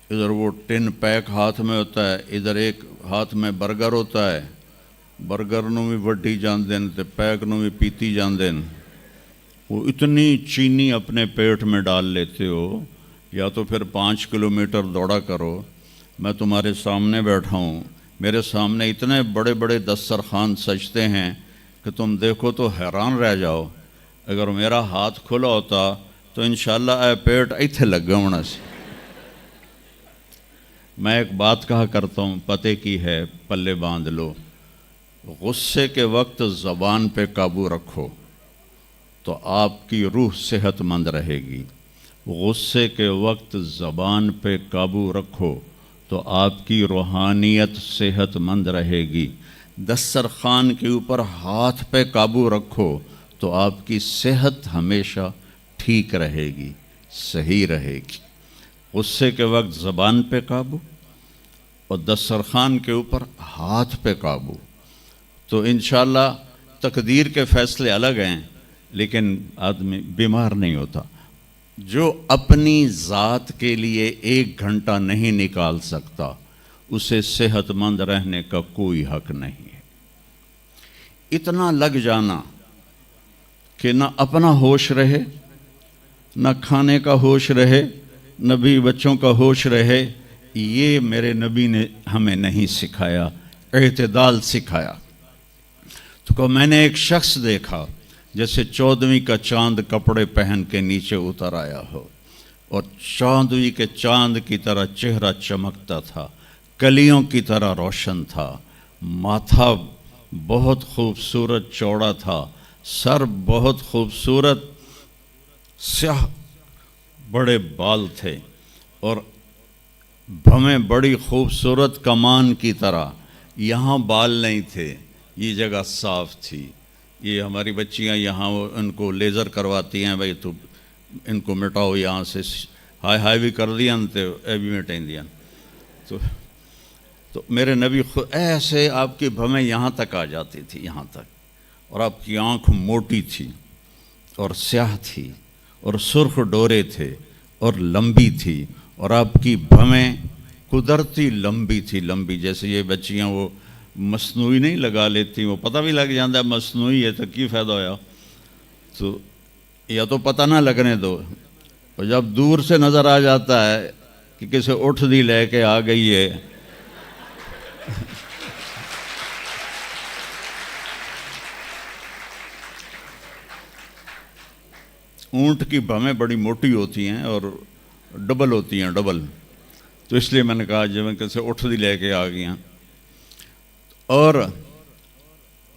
ادھر وہ ٹن پیک ہاتھ میں ہوتا ہے، ادھر ایک ہاتھ میں برگر ہوتا ہے، برگر نو بھی وڈی جان دین تے پیک نو بھی پیتی جان دین۔ وہ اتنی چینی اپنے پیٹ میں ڈال لیتے ہو، یا تو پھر 5 کلومیٹر دوڑا کرو۔ میں تمہارے سامنے بیٹھا ہوں، میرے سامنے اتنے بڑے بڑے دسترخوان سجتے ہیں کہ تم دیکھو تو حیران رہ جاؤ۔ اگر میرا ہاتھ کھلا ہوتا تو انشاءاللہ اے پیٹ ایتھے لگ ہونا سی۔ میں ایک بات کہا کرتا ہوں، پتے کی ہے، پلے باندھ لو۔ غصے کے وقت زبان پہ قابو رکھو تو آپ کی روح صحت مند رہے گی۔ غصے کے وقت زبان پہ قابو رکھو تو آپ کی روحانیت صحت مند رہے گی۔ دسترخوان کے اوپر ہاتھ پہ قابو رکھو تو آپ کی صحت ہمیشہ ٹھیک رہے گی، صحیح رہے گی۔ غصے کے وقت زبان پہ قابو اور دسترخوان کے اوپر ہاتھ پہ قابو، تو انشاءاللہ تقدیر کے فیصلے الگ ہیں، لیکن آدمی بیمار نہیں ہوتا۔ جو اپنی ذات کے لیے 1 گھنٹہ نہیں نکال سکتا، اسے صحت مند رہنے کا کوئی حق نہیں ہے۔ اتنا لگ جانا کہ نہ اپنا ہوش رہے، نہ کھانے کا ہوش رہے، نہ بھی بچوں کا ہوش رہے، یہ میرے نبی نے ہمیں نہیں سکھایا، اعتدال سکھایا۔ تو کہ میں نے ایک شخص دیکھا جیسے 14ویں کا چاند کپڑے پہن کے نیچے اتر آیا ہو، اور چاندوئی کے چاند کی طرح چہرہ چمکتا تھا، کلیوں کی طرح روشن تھا، ماتھا بہت خوبصورت چوڑا تھا، سر بہت خوبصورت سیاہ بڑے بال تھے، اور بھویں بڑی خوبصورت کمان کی طرح، یہاں بال نہیں تھے، یہ جگہ صاف تھی۔ یہ ہماری بچیاں یہاں ان کو لیزر کرواتی ہیں، بھائی تو ان کو مٹاؤ یہاں سے، ہائی ہائی بھی کر دیا تے اے بھی مٹائیں دیا۔ تو میرے نبی خود ایسے آپ کی بھویں یہاں تک آ جاتی تھی، یہاں تک، اور آپ کی آنکھ موٹی تھی اور سیاہ تھی اور سرخ ڈورے تھے اور لمبی تھی، اور آپ کی بھویں قدرتی لمبی تھی، لمبی جیسے یہ بچیاں وہ مصنوعی نہیں لگا لیتی، وہ پتہ بھی لگ جاتا ہے مصنوعی ہے تو کی فائدہ ہویا، تو یا تو پتہ نہ لگنے دو، اور جب دور سے نظر آ جاتا ہے کہ کسی اٹھ دی لے کے آ گئی ہے، اونٹ کی بھویں بڑی موٹی ہوتی ہیں اور ڈبل ہوتی ہیں، ڈبل، تو اس لیے میں نے کہا جب کیسے اٹھ دی لے کے آ گئی ہیں، اور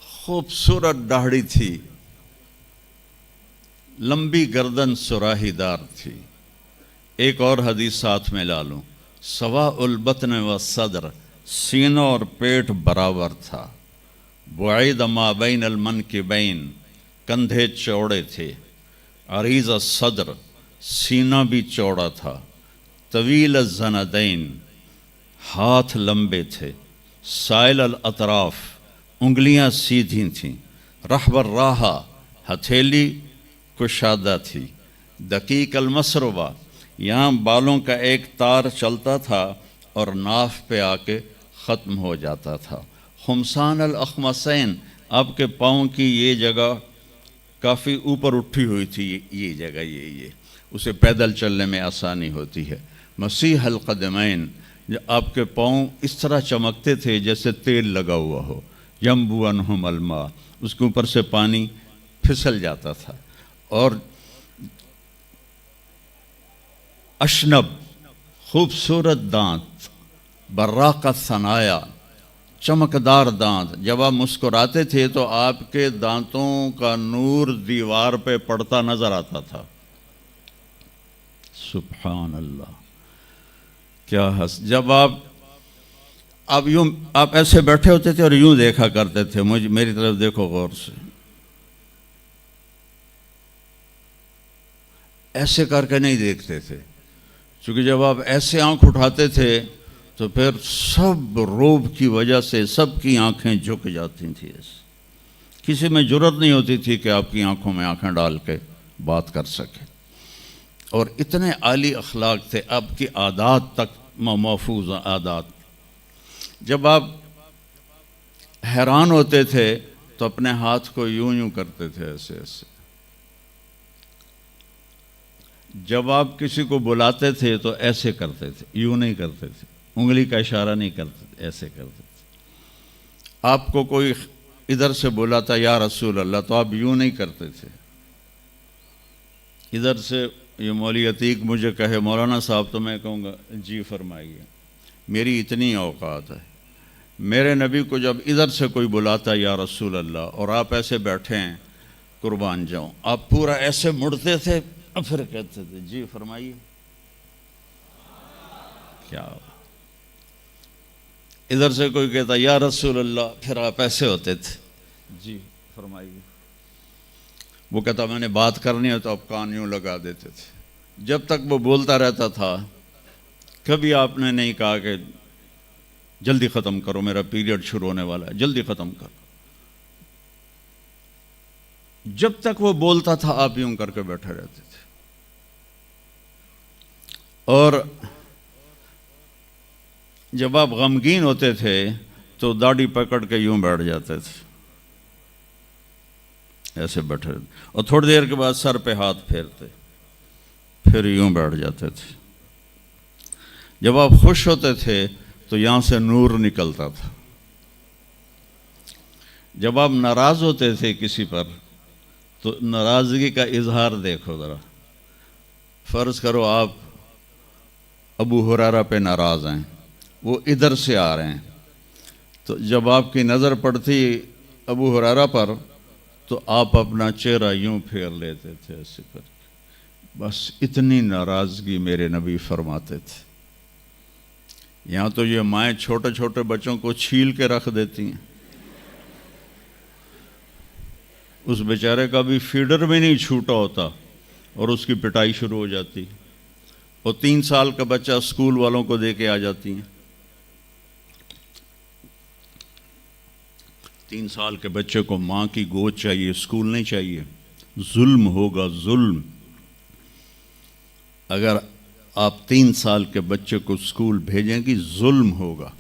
خوبصورت داڑھی تھی، لمبی گردن سراہی دار تھی۔ ایک اور حدیث ساتھ میں لا لوں، سواء البطن و صدر، سینہ اور پیٹ برابر تھا، بعید ما بین المنکبین، کندھے چوڑے تھے، عریض الصدر، سینہ بھی چوڑا تھا، طویل الزندین، ہاتھ لمبے تھے، سائل الاطراف، انگلیاں سیدھی تھیں، رحب الراحہ، ہتھیلی کشادہ تھی، دقیق المسربہ، یہاں بالوں کا ایک تار چلتا تھا اور ناف پہ آ کے ختم ہو جاتا تھا، خمسان الاخمسین، آپ کے پاؤں کی یہ جگہ کافی اوپر اٹھی ہوئی تھی، یہ جگہ یہ اسے پیدل چلنے میں آسانی ہوتی ہے، مسیح القدمین، آپ کے پاؤں اس طرح چمکتے تھے جیسے تیل لگا ہوا ہو، ینبو عنہم الماء، اس کے اوپر سے پانی پھسل جاتا تھا، اور اشنب، خوبصورت دانت، براق الثنایا، چمکدار دانت، جب آپ مسکراتے تھے تو آپ کے دانتوں کا نور دیوار پہ پڑتا نظر آتا تھا، سبحان اللہ، کیا جب آپ یوں آپ ایسے بیٹھے ہوتے تھے اور یوں دیکھا کرتے تھے، میری طرف دیکھو غور سے، ایسے کر کے نہیں دیکھتے تھے، چونکہ جب آپ ایسے آنکھ اٹھاتے تھے تو پھر سب روب کی وجہ سے سب کی آنکھیں جھک جاتی تھیں، کسی میں جرت نہیں ہوتی تھی کہ آپ کی آنکھوں میں آنکھیں ڈال کے بات کر سکے، اور اتنے عالی اخلاق تھے، آپ کی عادات تک محفوظ عادات۔ جب آپ حیران ہوتے تھے تو اپنے ہاتھ کو یوں کرتے تھے، ایسے ایسے، جب آپ کسی کو بلاتے تھے تو ایسے کرتے تھے، یوں نہیں کرتے تھے، انگلی کا اشارہ نہیں کرتے تھے، ایسے کرتے تھے۔ آپ کو کوئی ادھر سے بلاتا یا رسول اللہ تو آپ یوں نہیں کرتے تھے، ادھر سے یہ مولوی عتیق مجھے کہے مولانا صاحب تو میں کہوں گا جی فرمائیے، میری اتنی اوقات ہے، میرے نبی کو جب ادھر سے کوئی بلاتا یا رسول اللہ اور آپ ایسے بیٹھے ہیں قربان جاؤں، آپ پورا ایسے مڑتے تھے، پھر کہتے تھے جی فرمائیے، کیا ادھر سے کوئی کہتا یا رسول اللہ، پھر آپ ایسے ہوتے تھے جی فرمائیے، وہ کہتا میں نے بات کرنی ہے تو آپ کان یوں لگا دیتے تھے، جب تک وہ بولتا رہتا تھا کبھی آپ نے نہیں کہا کہ جلدی ختم کرو میرا پیریڈ شروع ہونے والا ہے، جلدی ختم کرو، جب تک وہ بولتا تھا آپ یوں کر کے بیٹھے رہتے تھے، اور جب آپ غمگین ہوتے تھے تو داڑھی پکڑ کے یوں بیٹھ جاتے تھے، ایسے بیٹھے رہتے، اور تھوڑی دیر کے بعد سر پہ ہاتھ پھیرتے، پھر یوں بیٹھ جاتے تھے، جب آپ خوش ہوتے تھے تو یہاں سے نور نکلتا تھا، جب آپ ناراض ہوتے تھے کسی پر تو ناراضگی کا اظہار دیکھو ذرا، فرض کرو آپ ابو ہریرہ پہ ناراض ہیں، وہ ادھر سے آ رہے ہیں، تو جب آپ کی نظر پڑتی ابو ہریرہ پر تو آپ اپنا چہرہ یوں پھیر لیتے تھے ایسے کر کے، بس اتنی ناراضگی میرے نبی فرماتے تھے۔ یہاں تو یہ مائیں چھوٹے چھوٹے بچوں کو چھیل کے رکھ دیتی ہیں، اس بیچارے کا بھی فیڈر بھی نہیں چھوٹا ہوتا اور اس کی پٹائی شروع ہو جاتی، اور 3 سال کا بچہ اسکول والوں کو دے کے آ جاتی ہیں۔ 3 سال کے بچے کو ماں کی گود چاہیے، اسکول نہیں چاہیے۔ ظلم ہوگا، ظلم۔ اگر آپ 3 سال کے بچے کو اسکول بھیجیں گی ظلم ہوگا۔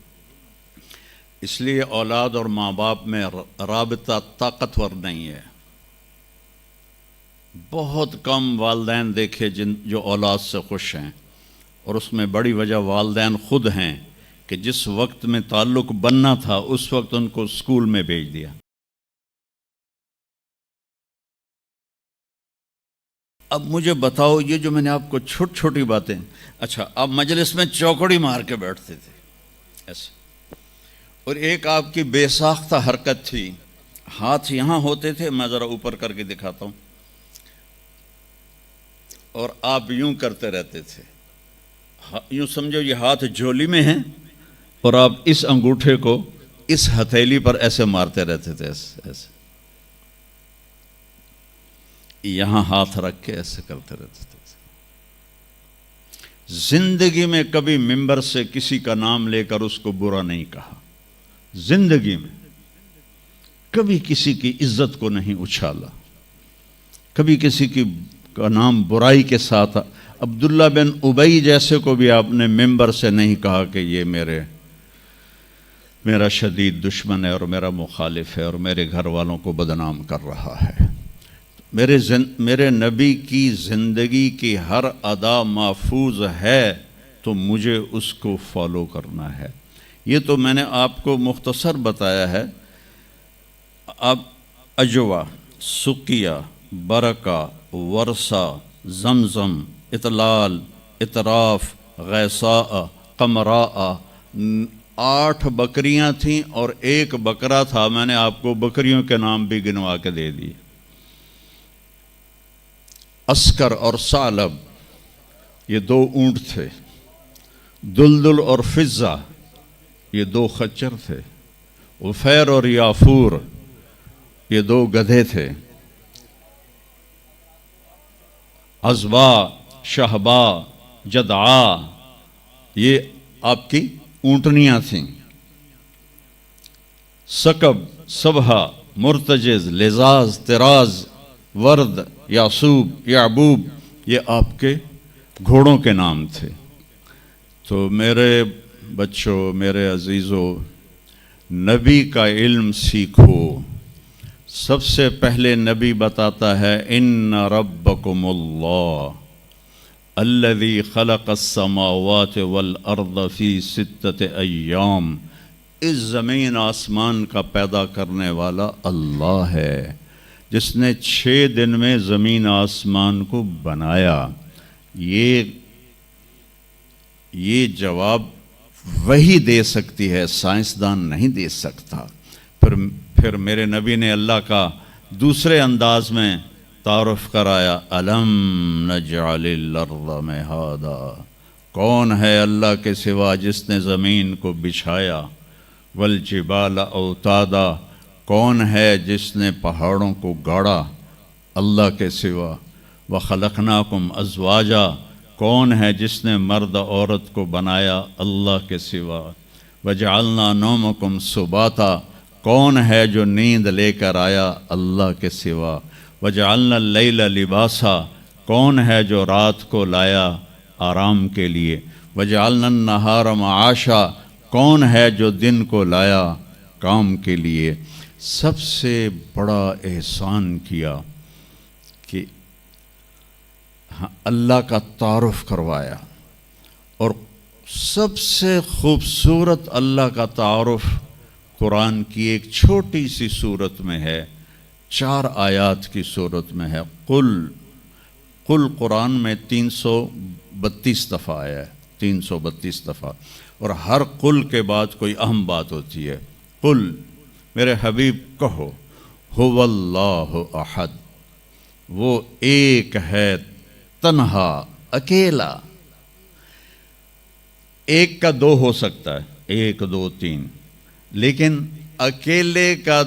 اس لیے اولاد اور ماں باپ میں رابطہ طاقتور نہیں ہے۔ بہت کم والدین دیکھے جو اولاد سے خوش ہیں، اور اس میں بڑی وجہ والدین خود ہیں کہ جس وقت میں تعلق بننا تھا اس وقت ان کو اسکول میں بھیج دیا۔ اب مجھے بتاؤ، یہ جو میں نے آپ کو چھوٹی چھوٹی باتیں، اچھا آپ مجلس میں چوکڑی مار کے بیٹھتے تھے ایسے، اور ایک آپ کی بے ساختہ حرکت تھی، ہاتھ یہاں ہوتے تھے، میں ذرا اوپر کر کے دکھاتا ہوں، اور آپ یوں کرتے رہتے تھے، یوں سمجھو یہ ہاتھ جھولی میں ہیں اور آپ اس انگوٹھے کو اس ہتھیلی پر ایسے مارتے رہتے تھے، ایسے یہاں ہاتھ رکھ کے ایسے کرتے رہتے تھے۔ زندگی میں کبھی ممبر سے کسی کا نام لے کر اس کو برا نہیں کہا، زندگی میں کبھی کسی کی عزت کو نہیں اچھالا، کبھی کسی کا نام برائی کے ساتھ۔ عبداللہ بن ابی جیسے کو بھی آپ نے ممبر سے نہیں کہا کہ یہ میرا شدید دشمن ہے اور میرا مخالف ہے اور میرے گھر والوں کو بدنام کر رہا ہے۔ میرے نبی کی زندگی کی ہر ادا محفوظ ہے تو مجھے اس کو فالو کرنا ہے۔ یہ تو میں نے آپ کو مختصر بتایا ہے۔ اب اجوا، سقیہ، برکہ، ورثہ، زمزم، اطلال، اطراف، غیثاء، قمراء، 8 بکریاں تھیں اور 1 بکرا تھا، میں نے آپ کو بکریوں کے نام بھی گنوا کے دے دیے۔ عسکر اور ثعلب یہ 2 اونٹ تھے، دلدل اور فضہ یہ 2 خچر تھے، عفیر اور یافور یہ 2 گدھے تھے، عزبا، شہبا، جدعا یہ آپ کی اونٹنیاں تھیں، سکب، سبہا، مرتجز، لزاز، تراز، ورد، یاسوب، یعبوب یہ آپ کے گھوڑوں کے نام تھے۔ تو میرے بچوں، میرے عزیزوں، نبی کا علم سیکھو۔ سب سے پہلے نبی بتاتا ہے ان ربکم اللہ الذی خلق السماوات والارض فی 6 ایام، اس زمین آسمان کا پیدا کرنے والا اللہ ہے جس نے 6 دن میں زمین آسمان کو بنایا۔ یہ جواب وہی دے سکتی ہے، سائنسدان نہیں دے سکتا۔ پھر میرے نبی نے اللہ کا دوسرے انداز میں تعارف کرایا، الم نجعل الارض مہادا، کون ہے اللہ کے سوا جس نے زمین کو بچھایا، والجبال اوتادا، کون ہے جس نے پہاڑوں کو گاڑا اللہ کے سوا، وخلقناکم ازواجا، کون ہے جس نے مرد عورت کو بنایا اللہ کے سوا، وجعلنا نومکم سباتا، کون ہے جو نیند لے کر آیا اللہ کے سوا، وجعلنا اللیل لباسا، کون ہے جو رات کو لایا آرام کے لیے، وجعلنا النہار معاشا، کون ہے جو دن کو لایا کام کے لیے۔ سب سے بڑا احسان کیا کہ اللہ کا تعارف کروایا، اور سب سے خوبصورت اللہ کا تعارف قرآن کی ایک چھوٹی سی صورت میں ہے، 4 آیات کی صورت میں ہے، قل قل قرآن میں 332 دفعہ آیا ہے، 332 دفعہ، اور ہر قل کے بعد کوئی اہم بات ہوتی ہے۔ قل، میرے حبیب کہو، هو اللہ احد، وہ ایک ہے، تنہا، اکیلا۔ ایک کا دو ہو سکتا ہے، 1 2 3، لیکن اکیلے کا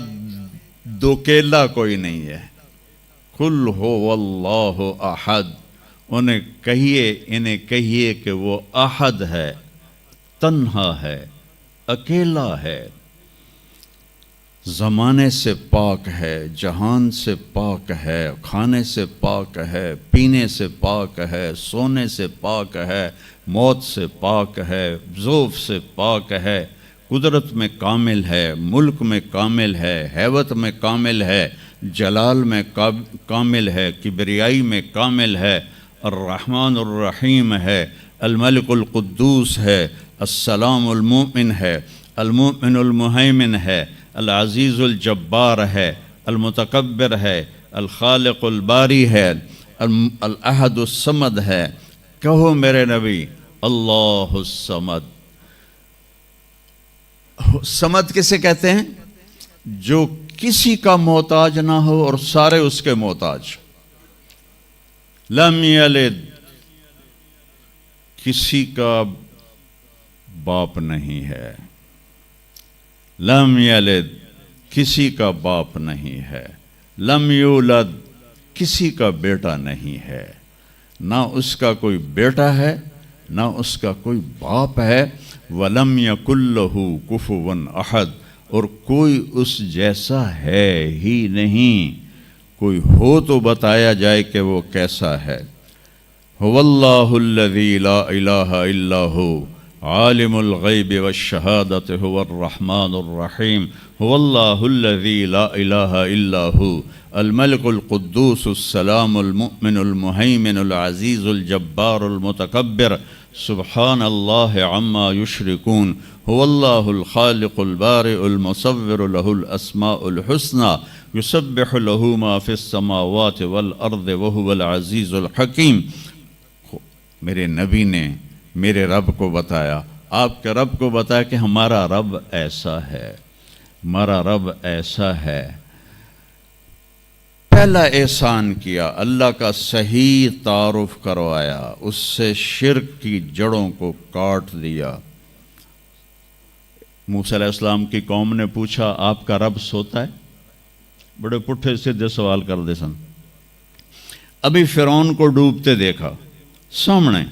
دوکیلا کوئی نہیں ہے۔ قل هو اللہ احد، انہیں کہیے کہ وہ احد ہے، تنہا ہے، اکیلا ہے، زمانے سے پاک ہے، جہان سے پاک ہے، کھانے سے پاک ہے، پینے سے پاک ہے، سونے سے پاک ہے، موت سے پاک ہے، ذوف سے پاک ہے، قدرت میں کامل ہے، ملک میں کامل ہے، ہیبت میں کامل ہے، جلال میں کامل ہے، کبریائی میں کامل ہے، الرحمن الرحیم ہے، الملک القدوس ہے، السلام المؤمن ہے، المؤمن المہیمن ہے، العزیز الجبار ہے، المتکبر ہے، الخالق الباری ہے، الاحد الصمد ہے۔ کہو میرے نبی، اللہ الصمد۔ صمد کسے کہتے ہیں؟ جو کسی کا محتاج نہ ہو اور سارے اس کے محتاج۔ لم یلد، کسی کا باپ نہیں ہے۔ لم یلد، کسی کا باپ نہیں ہے۔ لم یولد، کسی کا بیٹا نہیں ہے، نہ اس کا کوئی بیٹا ہے نہ اس کا کوئی باپ ہے۔ وَلَمْ يَكُنْ لَهُ كُفُوًا أَحَدٌ، اور کوئی اس جیسا ہے ہی نہیں، کوئی ہو تو بتایا جائے کہ وہ کیسا ہے۔ هُوَ اللَّهُ الَّذِي لَا إِلَٰهَ إِلَّا هُوَ عالم الغیب والشہادۃ هو الرحمن الرحیم۔ هو اللہ الذی لا الہ الا هو الملک القدوس السلام المؤمن المہیمن العزیز الجبار المتکبر سبحان اللہ عما یشرکون۔ هو اللہ الخالق البارئ المصور له الاسماء الحسنى یسبح له ما فی السماوات والارض وهو العزیز الحکیم۔ میرے نبی نے میرے رب کو بتایا، آپ کے رب کو بتایا کہ ہمارا رب ایسا ہے، ہمارا رب ایسا ہے۔ پہلا احسان کیا، اللہ کا صحیح تعارف کروایا، اس سے شرک کی جڑوں کو کاٹ دیا۔ موسیٰ علیہ السلام کی قوم نے پوچھا، آپ کا رب سوتا ہے؟ بڑے پٹھے سیدھے سوال کر دے سن۔ ابھی فرعون کو ڈوبتے دیکھا سامنے،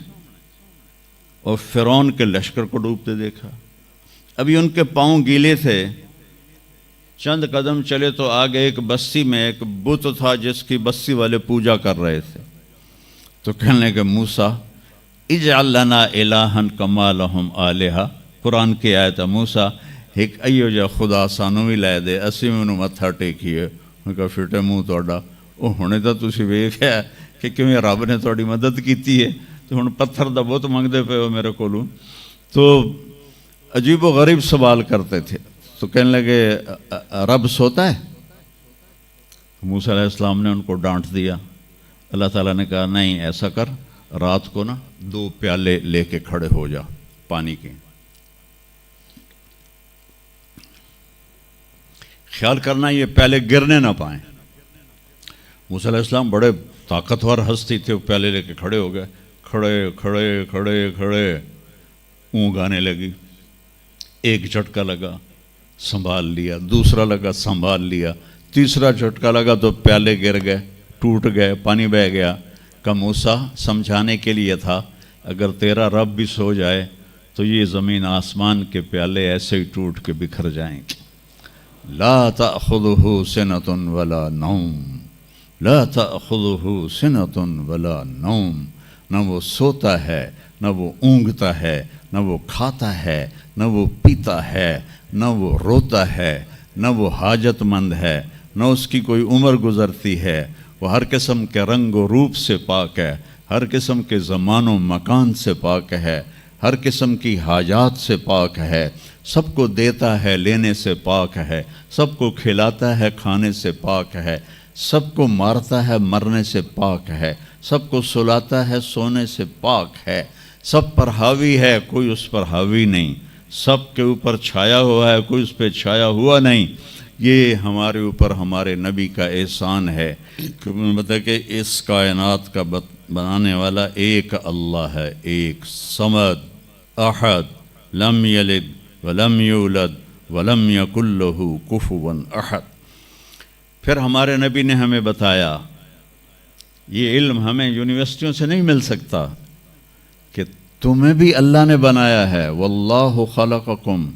اور فرعون کے لشکر کو ڈوبتے دیکھا۔ ابھی ان کے پاؤں گیلے تھے، چند قدم چلے تو آگے ایک بستی میں ایک بت تھا جس کی بستی والے پوجا کر رہے تھے۔ تو کہنے لگے موسیٰ اجعل لنا الہا کما لہم آلہہ، قرآن کی آیت ہے، موسیٰ ایک ایو جا خدا سانو بھی لے دے، اسی میں انہوں متھا ٹیکیے۔ میں کہا فٹے منہ توڑا، وہ ہونے تو تسی ویکھیا کہ کیوں رب نے تھوڑی مدد کیتی ہے، تو ہن پتھر دا بہت منگدے پے ہو میرے کولوں۔ تو عجیب و غریب سوال کرتے تھے۔ تو کہنے لگے رب سوتا ہے؟ موسیٰ علیہ السلام نے ان کو ڈانٹ دیا۔ اللہ تعالیٰ نے کہا نہیں، ایسا کر، رات کو نا 2 پیالے لے کے کھڑے ہو جا پانی کے، خیال کرنا یہ پیالے گرنے نہ پائیں۔ موسیٰ علیہ السلام بڑے طاقتور ہستی تھے، وہ پیالے لے کے کھڑے ہو گئے، کھڑے کھڑے کھڑے کھڑے، اونگ آنے لگی، ایک جھٹکا لگا سنبھال لیا، دوسرا لگا سنبھال لیا، تیسرا جھٹکا لگا تو پیالے گر گئے، ٹوٹ گئے، پانی بہہ گیا۔ کہ موسیٰ سمجھانے کے لیے تھا، اگر تیرا رب بھی سو جائے تو یہ زمین آسمان کے پیالے ایسے ہی ٹوٹ کے بکھر جائیں گے۔ لا تأخذہ سنۃ ولا نوم، لا تأخذہ سنۃ ولا نوم، نہ وہ سوتا ہے، نہ وہ اونگتا ہے، نہ وہ کھاتا ہے، نہ وہ پیتا ہے، نہ وہ روتا ہے، نہ وہ حاجت مند ہے، نہ اس کی کوئی عمر گزرتی ہے۔ وہ ہر قسم کے رنگ و روپ سے پاک ہے، ہر قسم کے زمان و مکان سے پاک ہے، ہر قسم کی حاجات سے پاک ہے، سب کو دیتا ہے، لینے سے پاک ہے، سب کو کھلاتا ہے، کھانے سے پاک ہے، سب کو مارتا ہے، مرنے سے پاک ہے، سب کو سلاتا ہے، سونے سے پاک ہے، سب پر حاوی ہے، کوئی اس پر حاوی نہیں، سب کے اوپر چھایا ہوا ہے، کوئی اس پہ چھایا ہوا نہیں۔ یہ ہمارے اوپر ہمارے نبی کا احسان ہے کہ اس کائنات کا بنانے والا ایک اللہ ہے، ایک صمد احد لم یلد ولم یولد ولم یکن لہ کفوا احد۔ پھر ہمارے نبی نے ہمیں بتایا، یہ علم ہمیں یونیورسٹیوں سے نہیں مل سکتا، کہ تمہیں بھی اللہ نے بنایا ہے۔ واللہ خلقکم،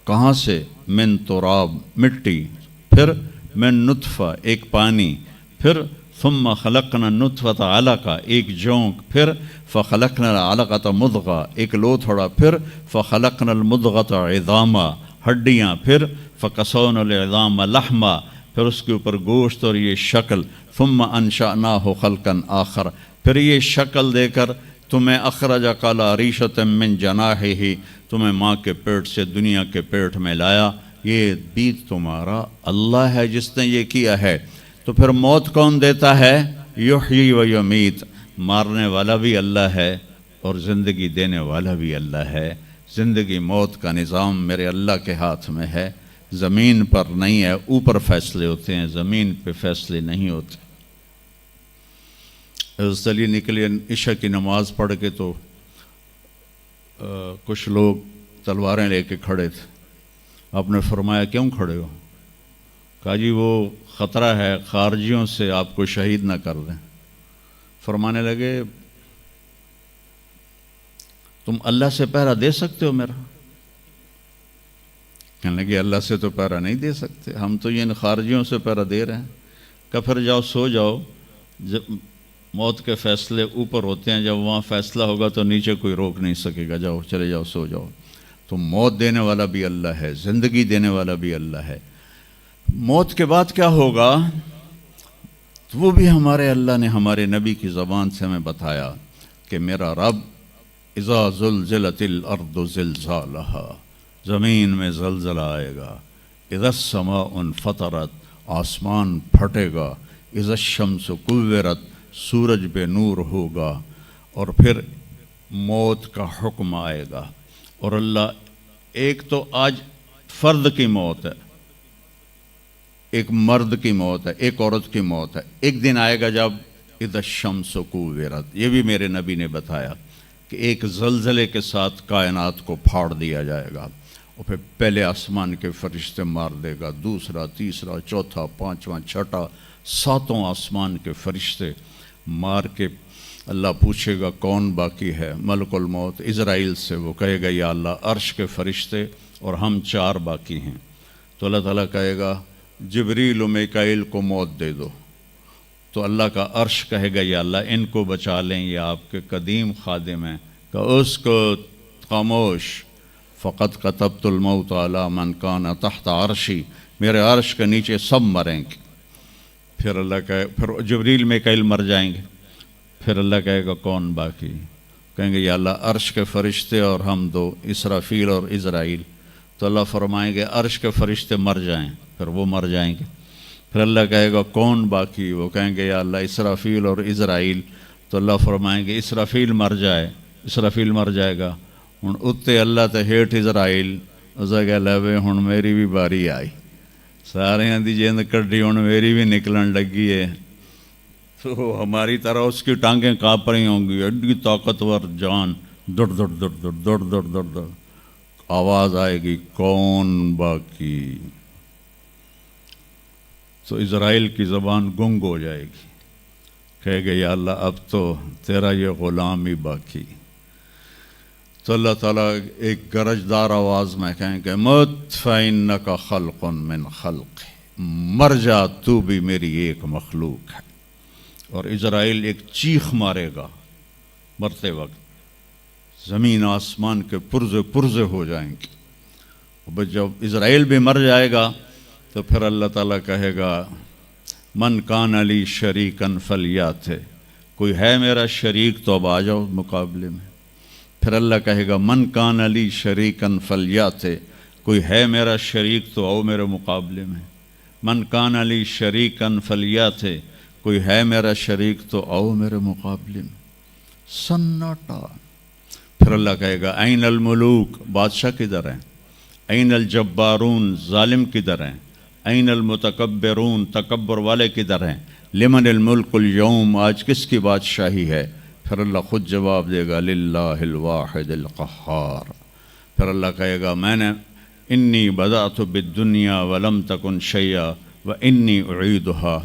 کہاں سے؟ من تراب، مٹی، پھر من نطفہ، ایک پانی، پھر ثم خلقنا النطفۃ علقہ، ایک جونک، پھر فخلقنا العلقۃ مضغہ، ایک لوتھڑا، پھر فخلقنا المضغۃ عظاما، ہڈیاں، پھر فکسونا العظام لحما، پھر اس کے اوپر گوشت اور یہ شکل، ثم انشأناہ خلقا آخر، پھر یہ شکل دے کر تمہیں اخرج قال ریشۃ من جناحہ، تمہیں ماں کے پیٹ سے دنیا کے پیٹ میں لایا۔ یہ بھی تمہارا اللہ ہے جس نے یہ کیا ہے۔ تو پھر موت کون دیتا ہے؟ یحیی و یمیت، مارنے والا بھی اللہ ہے اور زندگی دینے والا بھی اللہ ہے۔ زندگی موت کا نظام میرے اللہ کے ہاتھ میں ہے، زمین پر نہیں ہے۔ اوپر فیصلے ہوتے ہیں، زمین پہ فیصلے نہیں ہوتے۔ حضرت علی نکلے عشاء کی نماز پڑھ کے تو کچھ لوگ تلواریں لے کے کھڑے تھے۔ آپ نے فرمایا کیوں کھڑے ہو؟ کہا جی وہ خطرہ ہے خارجیوں سے آپ کو شہید نہ کر دیں۔ فرمانے لگے تم اللہ سے پہرا دے سکتے ہو میرا؟ کہنے لگے اللہ سے تو پہرا نہیں دے سکتے، ہم تو ان خارجیوں سے پہرا دے رہے ہیں۔ کہ پھر جاؤ سو جاؤ، جب موت کے فیصلے اوپر ہوتے ہیں، جب وہاں فیصلہ ہوگا تو نیچے کوئی روک نہیں سکے گا، جاؤ چلے جاؤ سو جاؤ۔ تو موت دینے والا بھی اللہ ہے، زندگی دینے والا بھی اللہ ہے۔ موت کے بعد کیا ہوگا تو وہ بھی ہمارے اللہ نے ہمارے نبی کی زبان سے ہمیں بتایا کہ میرا رب اذا زلزلت الارض زلزالہا، زمین میں زلزلہ آئے گا، اذا السماء انفطرت، آسمان پھٹے گا، اذا الشمس کورت، سورج بے نور ہوگا، اور پھر موت کا حکم آئے گا۔ اور اللہ ایک تو آج فرد کی موت ہے، ایک مرد کی موت ہے، ایک عورت کی موت ہے، ایک دن آئے گا جب اذا الشمس کورت، یہ بھی میرے نبی نے بتایا کہ ایک زلزلے کے ساتھ کائنات کو پھاڑ دیا جائے گا، اور پھر پہلے آسمان کے فرشتے مار دے گا، دوسرا، تیسرا، چوتھا، پانچواں، چھٹا، ساتوں آسمان کے فرشتے مار کے اللہ پوچھے گا کون باقی ہے؟ ملک الموت اسرائیل سے وہ کہے گا یا اللہ عرش کے فرشتے اور ہم 4 باقی ہیں۔ تو اللہ تعالیٰ کہے گا جبریل و میکائیل کو موت دے دو، تو اللہ کا عرش کہے گا یا اللہ ان کو بچا لیں، یہ آپ کے قدیم خادم ہیں، کہ اس کو خاموش، فقط کتبت الموت علی من کان تحت عرشی، میرے عرش کے نیچے سب مریں گے۔ پھر اللہ کہے، پھر جبریل میکائیل مر جائیں گے، پھر اللہ کہے گا کون باقی؟ کہیں گے یا اللہ عرش کے فرشتے اور ہم 2، اسرافیل اور اسرائیل۔ تو اللہ فرمائیں گے عرش کے فرشتے مر جائیں، پھر وہ مر جائیں گے۔ پھر اللہ کہے گا کون باقی؟ وہ کہیں گے یا اللہ اسرافیل اور اسرائیل۔ تو اللہ فرمائیں گے اسرافیل مر جائے، اسرافیل مر جائے گا، ہن اتنے اللہ تے ہیٹھ اسرائیل، اسے کہ لے ہن میری بھی باری آئی، سارے دی جند کڈی، ہن میری بھی نکلن لگی ہے۔ تو ہماری طرح اس کی ٹانگیں کانپ رہی ہوں گی، ایڈی طاقتور جان، دڑ دڑ دڑ دڑ دڑ دڑ دڑ دڑ، آواز آئے گی کون باقی؟ تو اسرائیل کی زبان گنگ ہو جائے گی، کہے گا یا اللہ اب تو تیرا یہ غلام ہی باقی۔ تو اللہ تعالیٰ ایک گرجدار آواز میں کہیں گے مت فإنک خلق من خلق، مر جا تو بھی میری ایک مخلوق ہے۔ اور اسرائیل ایک چیخ مارے گا مرتے وقت، زمین آسمان کے پرزے پرزے ہو جائیں گے۔ جب اسرائیل بھی مر جائے گا تو پھر اللہ تعالیٰ کہے گا من کان لی شریکن فلیات، کوئی ہے میرا شریک تو اب آ جاؤ مقابلے میں۔ پھر اللہ کہے گا من کان لی شریکن فلیات، کوئی ہے میرا شریک تو آؤ میرے مقابلے میں۔ من کان لی شریکن فلیات، کوئی ہے میرا شریک تو آؤ میرے مقابلے میں. سناٹا. پھر اللہ کہے گا این الملوک، بادشاہ کدھر ہیں؟ این الجبارون، ظالم کدھر ہیں؟ این المتکبرون، تکبر والے کدھر ہیں؟ لمن الملک اليوم، آج کس کی بادشاہی ہے؟ پھر اللہ خود جواب دے گا للہ الواحد القہار. پھر اللہ کہے گا میں نے انی بدأت بالدنیا ولم تکن شیئا وانی اعیدہا،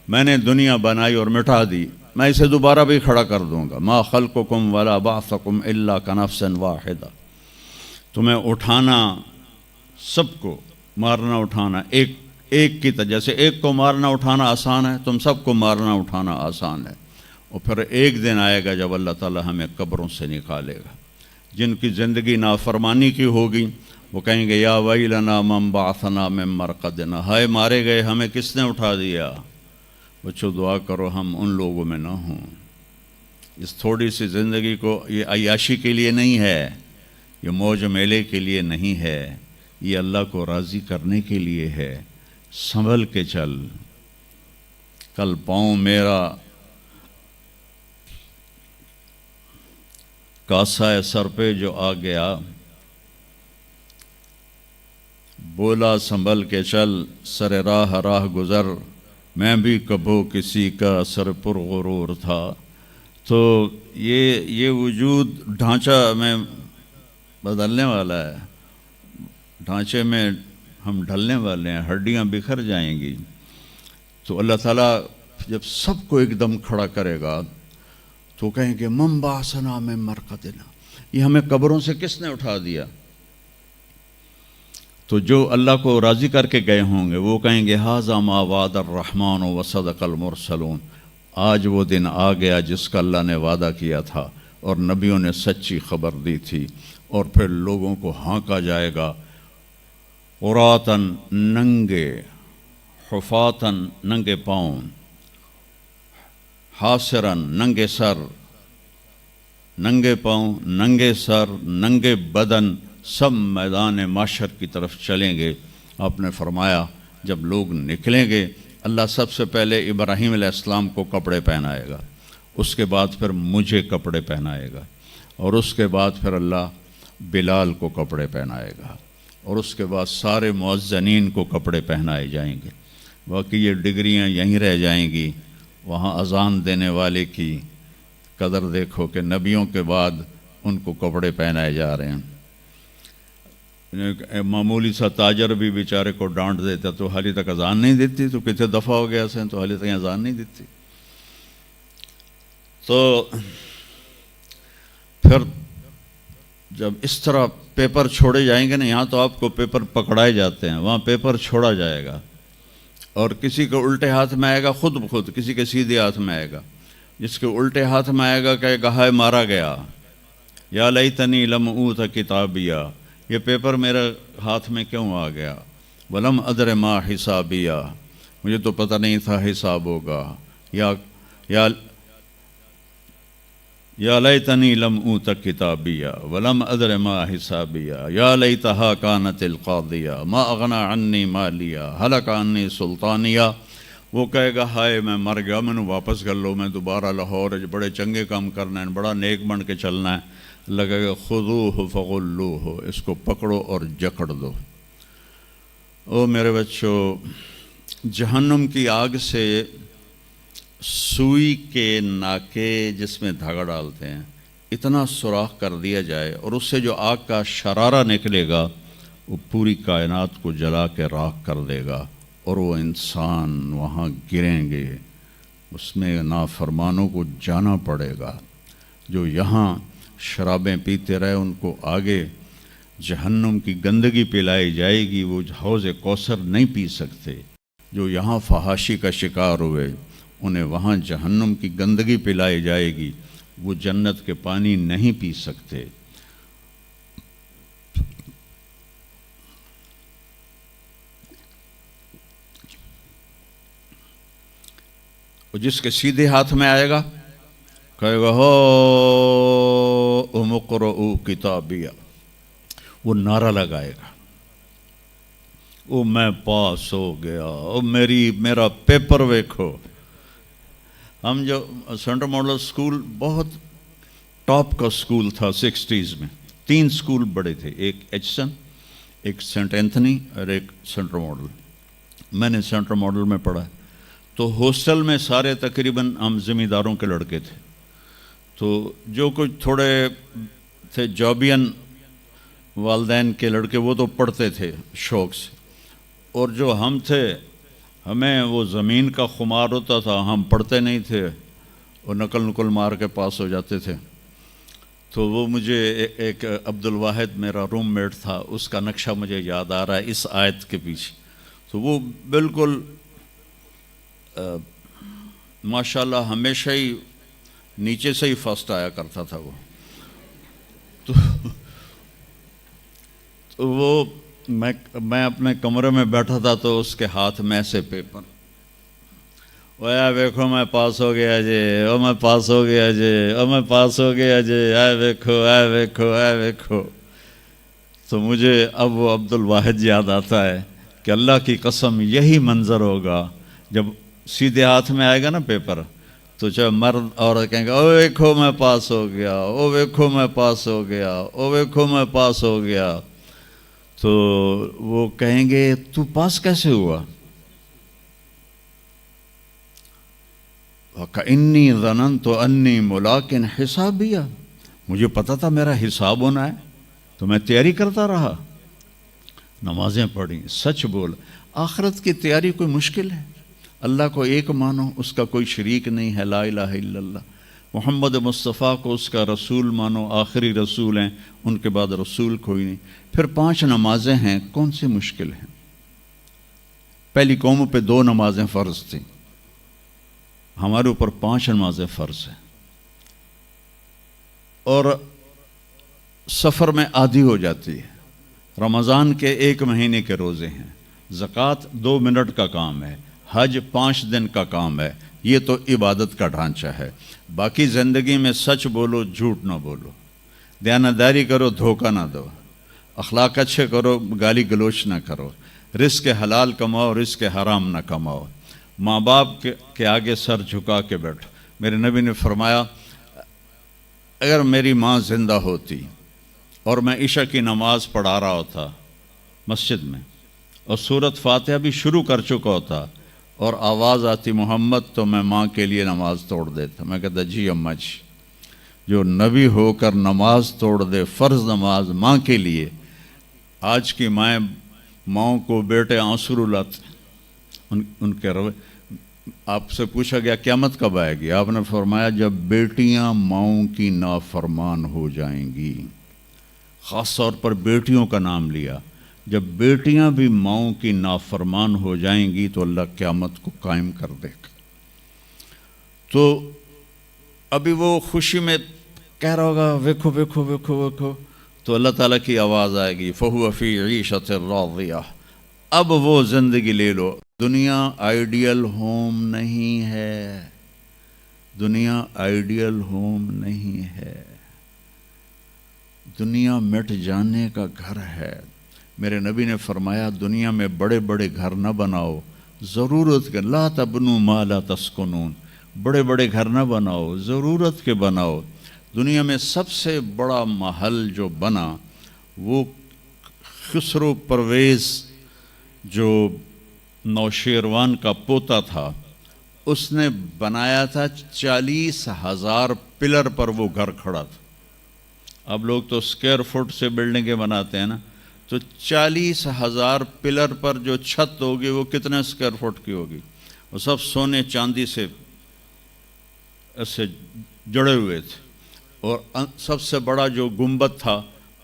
میں نے دنیا بنائی اور مٹا دی، میں اسے دوبارہ بھی کھڑا کر دوں گا. ما خلقکم ولا بعثکم الا کنفس واحدہ، تمہیں اٹھانا، سب کو مارنا اٹھانا ایک کی طرح، جیسے ایک کو مارنا اٹھانا آسان ہے، تم سب کو مارنا اٹھانا آسان ہے. اور پھر ایک دن آئے گا جب اللہ تعالی ہمیں قبروں سے نکالے گا. جن کی زندگی نافرمانی کی ہوگی وہ کہیں گے یا ویلنا من بعثنا من مرقدنا، ہائے مارے گئے، ہمیں کس نے اٹھا دیا. بچوں دعا کرو ہم ان لوگوں میں نہ ہوں. اس تھوڑی سی زندگی کو یہ عیاشی کے لیے نہیں ہے، یہ موج میلے کے لیے نہیں ہے، یہ اللہ کو راضی کرنے کے لیے ہے. سنبھل کے چل. کل پاؤں میرا کاسا سر پہ جو آ گیا، بولا سنبھل کے چل، سر راہ راہ گزر، میں بھی کبھو کسی کا سر پر غرور تھا. تو یہ وجود ڈھانچہ میں بدلنے والا ہے، ڈھانچے میں ہم ڈھلنے والے ہیں، ہڈیاں بکھر جائیں گی. تو اللہ تعالیٰ جب سب کو ایک دم کھڑا کرے گا تو کہیں گے من بعثنا من مرقدنا، یہ ہمیں قبروں سے کس نے اٹھا دیا. تو جو اللہ کو راضی کر کے گئے ہوں گے وہ کہیں گے ھذا ما وعد الرحمن وصدق المرسلون، آج وہ دن آ گیا جس کا اللہ نے وعدہ کیا تھا اور نبیوں نے سچی خبر دی تھی. اور پھر لوگوں کو ہانکا جائے گا، عراۃً ننگے، حفاۃً ننگے پاؤں، حاسراً ننگے سر، ننگے پاؤں، ننگے سر، ننگے بدن، سب میدان معاشر کی طرف چلیں گے. آپ نے فرمایا جب لوگ نکلیں گے اللہ سب سے پہلے ابراہیم علیہ السلام کو کپڑے پہنائے گا، اس کے بعد پھر مجھے کپڑے پہنائے گا، اور اس کے بعد پھر اللہ بلال کو کپڑے پہنائے گا، اور اس کے بعد سارے مؤذنین کو کپڑے پہنائے جائیں گے. باقی یہ ڈگریاں یہیں رہ جائیں گی. وہاں اذان دینے والے کی قدر دیکھو کہ نبیوں کے بعد ان کو کپڑے پہنائے جا رہے ہیں. معمولی سا تاجر بھی بیچارے کو ڈانٹ دیتا تو حالی تک اذان نہیں دیتی، تو کتنے دفعہ ہو گیا سن تو حالی تک اذان نہیں دیتی. تو پھر جب اس طرح پیپر چھوڑے جائیں گے نا، یہاں تو آپ کو پیپر پکڑائے جاتے ہیں، وہاں پیپر چھوڑا جائے گا، اور کسی کے الٹے ہاتھ میں آئے گا خود بخود، کسی کے سیدھے ہاتھ میں آئے گا. جس کے الٹے ہاتھ میں آئے گا کہے گا ہائے مارا گیا، یا لیتنی لم اوت کتابیہ، یہ پیپر میرے ہاتھ میں کیوں آ گیا. ولم ادر ما حسابیہ، مجھے تو پتہ نہیں تھا حساب ہوگا. یا لیتنی لم اوت کتابیہ ولم ادر ما حسابیہ، یا لیتہا کانت القاضیہ ما اغنی عنی مالیہ ہلک عنی سلطانیہ. وہ کہے گا ہائے میں مر گیا، میں نے واپس کر لو، میں دوبارہ لاہور بڑے چنگے کام کرنا ہے، بڑا نیک بن کے چلنا ہے. لگے گا خذوہ فغلوہ، اس کو پکڑو اور جکڑ دو. او میرے بچوں، جہنم کی آگ سے سوئی کے ناکے جس میں دھاگا ڈالتے ہیں اتنا سوراخ کر دیا جائے، اور اس سے جو آگ کا شرارہ نکلے گا وہ پوری کائنات کو جلا کے راکھ کر دے گا، اور وہ انسان وہاں گریں گے. اس میں نافرمانوں کو جانا پڑے گا. جو یہاں شرابیں پیتے رہے ان کو آگے جہنم کی گندگی پلائی جائے گی، وہ حوض کوثر نہیں پی سکتے. جو یہاں فحاشی کا شکار ہوئے انہیں وہاں جہنم کی گندگی پلائی جائے گی، وہ جنت کے پانی نہیں پی سکتے. اور جس کے سیدھے ہاتھ میں آئے گا کہے گا ہو اقرؤ کتابیہ، وہ نعرہ لگائے گا، او میں پاس ہو گیا، او میرا پیپر ویکھو. ہم جو سینٹرل ماڈل اسکول بہت ٹاپ کا اسکول تھا 60s میں. 3 اسکول بڑے تھے, ایک ایچسن, ایک سینٹ اینتھنی اور ایک سینٹرل ماڈل. میں نے سینٹرل ماڈل میں پڑھا. تو ہاسٹل میں سارے تقریباً ہم زمینداروں کے لڑکے تھے. تو جو کچھ تھوڑے تھے جابین والدین کے لڑکے وہ تو پڑھتے تھے شوق سے, اور جو ہم تھے ہمیں وہ زمین کا خمار ہوتا تھا, ہم پڑھتے نہیں تھے اور نقل مار کے پاس ہو جاتے تھے. تو وہ مجھے ایک عبد الواحد میرا روم میٹ تھا, اس کا نقشہ مجھے یاد آ رہا ہے اس آیت کے پیچھے. تو وہ بالکل ماشاءاللہ ہمیشہ ہی نیچے سے ہی فرسٹ آیا کرتا تھا وہ. تو وہ میں اپنے کمرے میں بیٹھا تھا تو اس کے ہاتھ میں سے پیپر, ویکھو میں پاس ہو گیا جی, او میں پاس ہو گیا جی, او میں پاس ہو گیا جی, ویکھو ویکھو. تو مجھے اب وہ عبد الواحد یاد آتا ہے کہ اللہ کی قسم یہی منظر ہوگا جب سیدھے ہاتھ میں آئے گا نا پیپر, تو چاہے مرد عورت کہیں گے او ویکھو میں پاس ہو گیا, او ویکھو میں پاس ہو گیا, او ویکھو میں پاس ہو گیا. تو وہ کہیں گے تو پاس کیسے ہوا؟ وَكَإِنِّي ظَنَنْتُ أَنِّي مُلَاقٍ حِسَابِيَّ, مجھے پتا تھا میرا حساب ہونا ہے تو میں تیاری کرتا رہا, نمازیں پڑھی. سچ بول, آخرت کی تیاری کوئی مشکل ہے؟ اللہ کو ایک مانو, اس کا کوئی شریک نہیں ہے, لا الہ الا اللہ. محمد مصطفیٰ کو اس کا رسول مانو, آخری رسول ہیں, ان کے بعد رسول کوئی نہیں. پھر 5 نمازیں ہیں, کون سی مشکل ہیں؟ پہلی قوموں پہ 2 نمازیں فرض تھیں, ہمارے اوپر 5 نمازیں فرض ہیں. اور سفر میں عادی ہو جاتی ہے. رمضان کے 1 مہینے کے روزے ہیں, زکوٰۃ 2 منٹ کا کام ہے, حج 5 دن کا کام ہے. یہ تو عبادت کا ڈھانچہ ہے. باقی زندگی میں سچ بولو, جھوٹ نہ بولو, دیانتداری کرو, دھوکہ نہ دو, اخلاق اچھے کرو, گالی گلوچ نہ کرو, رزق حلال کماؤ, رزق حرام نہ کماؤ, ماں باپ کے آگے سر جھکا کے بیٹھو. میرے نبی نے فرمایا اگر میری ماں زندہ ہوتی اور میں عشاء کی نماز پڑھا رہا ہوتا مسجد میں اور سورۃ فاتحہ بھی شروع کر چکا ہوتا اور آواز آتی محمد, تو میں ماں کے لیے نماز توڑ دیتا. میں کہتا جی اماں جی, جو نبی ہو کر نماز توڑ دے, فرض نماز ماں کے لیے. آج کی ماؤں کو بیٹے آنسو رلاتے, ان کے روے. آپ سے پوچھا گیا قیامت کب آئے گی؟ آپ نے فرمایا جب بیٹیاں ماؤں کی نافرمان ہو جائیں گی. خاص طور پر بیٹیوں کا نام لیا. جب بیٹیاں بھی ماؤں کی نافرمان ہو جائیں گی تو اللہ قیامت کو قائم کر دے گا. تو ابھی وہ خوشی میں کہہ رہا ہوگا ویکھو ویکھو ویکھو ویکھو, تو اللہ تعالیٰ کی آواز آئے گی فَهُوَ فِي عِيشَةٍ رَاضِيَةٍ, اب وہ زندگی لے لو. دنیا آئیڈیل ہوم نہیں ہے, دنیا آئیڈیل ہوم نہیں ہے, دنیا مٹ جانے کا گھر ہے. میرے نبی نے فرمایا دنیا میں بڑے بڑے گھر نہ بناؤ, ضرورت کے, لا تبنوا ما لا تسکنون, بڑے بڑے گھر نہ بناؤ, ضرورت کے بناؤ. دنیا میں سب سے بڑا محل جو بنا وہ خسرو پرویز جو نوشیروان کا پوتا تھا, اس نے بنایا تھا. 40,000 پلر پر وہ گھر کھڑا تھا. اب لوگ تو اسکوائر فٹ سے بلڈنگیں بناتے ہیں نا, تو 40,000 پلر پر جو چھت ہوگی وہ کتنے اسکوائر فٹ کی ہوگی؟ وہ سب سونے چاندی سے ایسے جڑے ہوئے تھے. اور سب سے بڑا جو گنبد تھا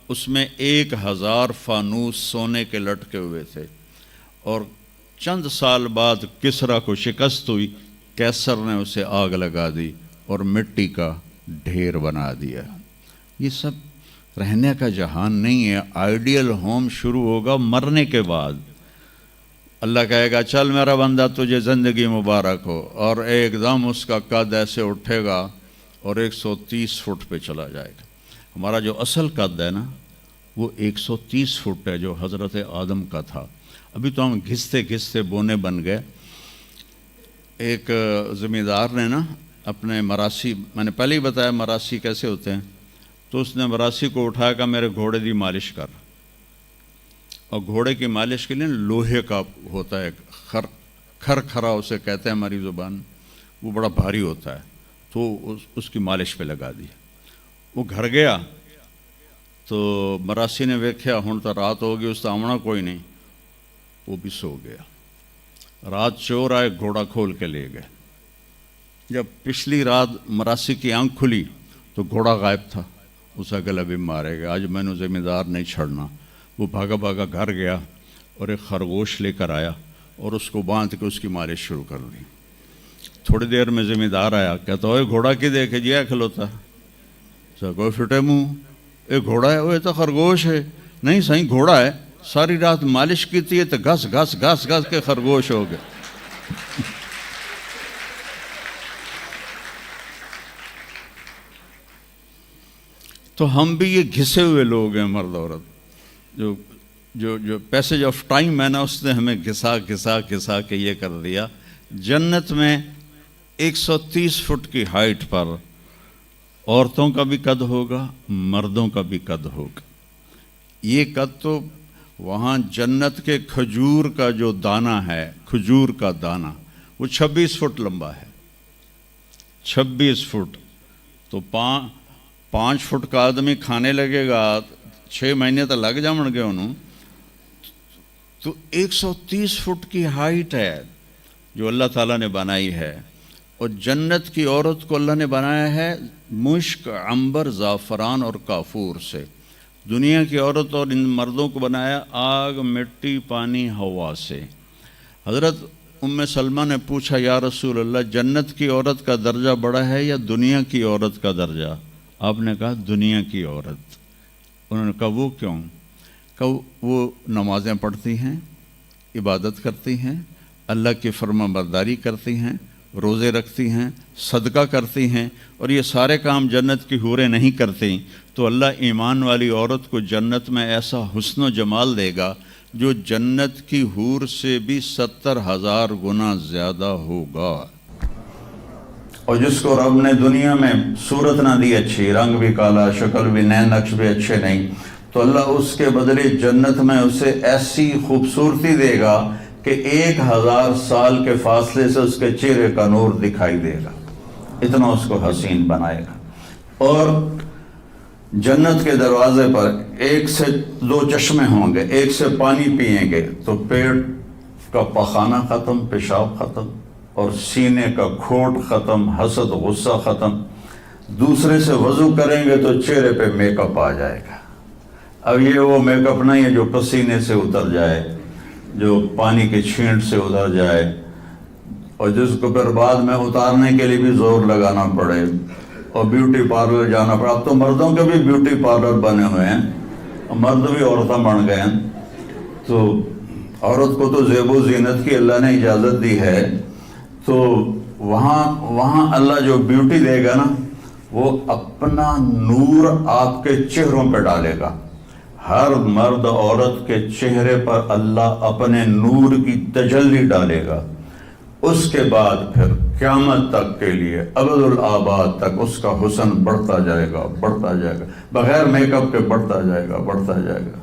اس میں 1,000 فانوس سونے کے لٹکے ہوئے تھے. اور چند سال بعد کسریٰ کو شکست ہوئی, کیسر نے اسے آگ لگا دی اور مٹی کا ڈھیر بنا دیا. یہ سب رہنے کا جہان نہیں ہے. آئیڈیل ہوم شروع ہوگا مرنے کے بعد. اللہ کہے گا چل میرا بندہ تجھے زندگی مبارک ہو, اور ایک دم اس کا قد ایسے اٹھے گا اور 130 فٹ پہ چلا جائے گا. ہمارا جو اصل قد ہے نا وہ 130 فٹ ہے جو حضرت آدم کا تھا. ابھی تو ہم گھستے گھستے بونے بن گئے. ایک زمیندار نے نا اپنے مراسی، میں نے پہلے ہی بتایا مراسی کیسے ہوتے ہیں، تو اس نے مراسی کو اٹھایا کہ میرے گھوڑے دی مالش کر، اور گھوڑے کی مالش کے لیے لوہے کا ہوتا ہے، کھر کھرا اسے کہتے ہیں ہماری زبان، وہ بڑا بھاری ہوتا ہے، تو اس کی مالش پہ لگا دی۔ وہ گھر گیا تو مراسی نے ویکھیا ہن تو رات ہو گئی، اس تو آمنا کوئی نہیں، وہ بھی سو گیا۔ رات چور آئے، گھوڑا کھول کے لے گئے۔ جب پچھلی رات مراسی کی آنکھ کھلی تو گھوڑا غائب تھا، اسے گلا بھی مارے گا، آج میں نے ذمہ دار نہیں چھڑنا۔ وہ بھاگا بھاگا گھر گیا اور ایک خرگوش لے کر آیا اور اس کو باندھ کے اس کی مالش شروع کر دی۔ تھوڑی دیر میں ذمہ دار آیا، کہتا ہوئے گھوڑا کی دیکھے جی کھلوتا کوئی فٹے منہ، اے گھوڑا ہے، وہ تو خرگوش ہے۔ نہیں صحیح گھوڑا ہے، ساری رات مالش کی تھی تو گھس گھس گھس گھس کے خرگوش ہو گئے۔ تو ہم بھی یہ گھسے ہوئے لوگ ہیں، مرد عورت، جو پیسج آف ٹائم ہے نا، اس نے ہمیں گھسا گھسا گھسا کے یہ کر دیا۔ جنت میں 130 فٹ کی ہائٹ پر عورتوں کا بھی قد ہوگا، مردوں کا بھی قد ہوگا۔ یہ قد تو وہاں جنت کے کھجور کا جو دانہ ہے، کھجور کا دانہ، وہ 26 فٹ لمبا ہے، 26 فٹ۔ تو 5 فٹ کا آدمی کھانے لگے گا 6 مہینے تو لگ جاؤں گے انہوں۔ تو 130 فٹ کی ہائٹ ہے جو اللہ تعالیٰ نے بنائی ہے، اور جنت کی عورت کو اللہ نے بنایا ہے مشک، عنبر، زعفران اور کافور سے۔ دنیا کی عورت اور ان مردوں کو بنایا آگ، مٹی، پانی، ہوا سے۔ حضرت ام سلمہ نے پوچھا یا رسول اللہ، جنت کی عورت کا درجہ بڑا ہے یا دنیا کی عورت کا درجہ؟ آپ نے کہا دنیا کی عورت۔ انہوں نے کہا وہ کیوں؟ کہ وہ نمازیں پڑھتی ہیں، عبادت کرتی ہیں، اللہ کی فرما برداری کرتی ہیں، روزے رکھتی ہیں، صدقہ کرتی ہیں، اور یہ سارے کام جنت کی حوریں نہیں کرتی۔ تو اللہ ایمان والی عورت کو جنت میں ایسا حسن و جمال دے گا جو جنت کی حور سے بھی 70,000 گنا زیادہ ہوگا۔ اور جس کو رب نے دنیا میں صورت نہ دی اچھی، رنگ بھی کالا، شکل بھی، نئے نقش بھی اچھے نہیں، تو اللہ اس کے بدلے جنت میں اسے ایسی خوبصورتی دے گا کہ 1000 سال کے فاصلے سے اس کے چہرے کا نور دکھائی دے گا، اتنا اس کو حسین بنائے گا۔ اور جنت کے دروازے پر 1 سے 2 چشمے ہوں گے، ایک سے پانی پئیں گے تو پیٹ کا پخانہ ختم، پیشاب ختم، اور سینے کا کھوٹ ختم، حسد غصہ ختم۔ دوسرے سے وضو کریں گے تو چہرے پہ میک اپ آ جائے گا۔ اب یہ وہ میک اپ نہیں ہے جو پسینے سے اتر جائے، جو پانی کے چھینٹ سے اتر جائے، اور جس کو پھر بعد میں اتارنے کے لیے بھی زور لگانا پڑے اور بیوٹی پارلر جانا پڑے۔ اب تو مردوں کے بھی بیوٹی پارلر بنے ہوئے ہیں، مرد بھی عورتیں بن گئے ہیں۔ تو عورت کو تو زیب و زینت کی اللہ نے اجازت دی ہے، تو وہاں اللہ جو بیوٹی دے گا نا، وہ اپنا نور آپ کے چہروں پہ ڈالے گا۔ ہر مرد عورت کے چہرے پر اللہ اپنے نور کی تجلی ڈالے گا۔ اس کے بعد پھر قیامت تک کے لیے ابد الآباد تک اس کا حسن بڑھتا جائے گا، بڑھتا جائے گا، بغیر میک اپ کے بڑھتا جائے گا، بڑھتا جائے گا۔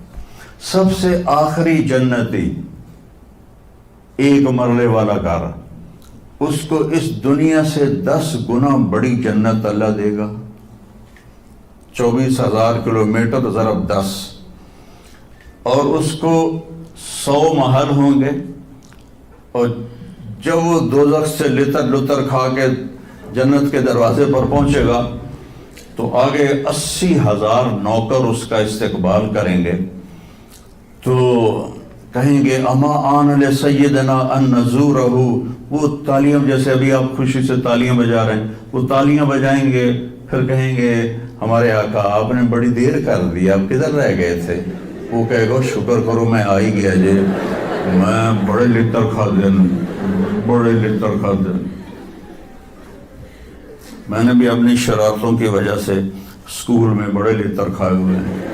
سب سے آخری جنتی 1 مرلے والا گھر، اس کو اس دنیا سے 10 گنا بڑی جنت اللہ دے گا۔ 24,000 کلومیٹر ضرب 10، اور اس کو 100 محل ہوں گے، اور جب وہ دوزخ سے لتر لتر کھا کے جنت کے دروازے پر پہنچے گا تو آگے 80,000 نوکر اس کا استقبال کریں گے۔ تو کہیں گے اما آن لسیدنا ان نزورہ، وہ تالیاں، جیسے ابھی آپ خوشی سے تالیاں بجا رہے ہیں، وہ تالیاں بجائیں گے، پھر کہیں گے ہمارے آقا آپ نے بڑی دیر کر دی، آپ کدھر رہ گئے تھے؟ وہ کہے گا شکر کرو میں آ ہی گیا جی، میں بڑے لتر کھا دین، بڑے لتر کھا دین۔ میں نے بھی اپنی شرارتوں کی وجہ سے اسکول میں بڑے لتر کھائے ہوئے ہیں،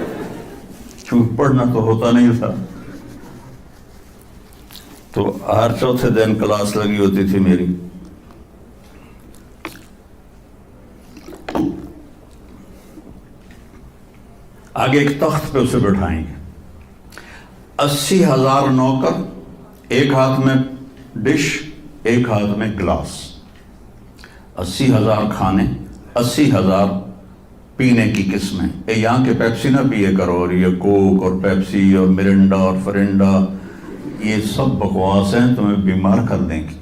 کیونکہ پڑھنا تو ہوتا نہیں تھا۔ تو ہر چوتھے دن کلاس لگی ہوتی تھی میری، آگے ایک تخت پہ اسے بٹھائیں گے، 80,000 نوکر، ایک ہاتھ میں ڈش، ایک ہاتھ میں گلاس، 80,000 کھانے، 80,000 پینے کی قسمیں. یہاں کے پیپسی نہ پیے کرو، اور یہ کوک اور پیپسی اور مرنڈا اور فرنڈا، یہ سب بکواس ہیں، تمہیں بیمار کر دیں گی،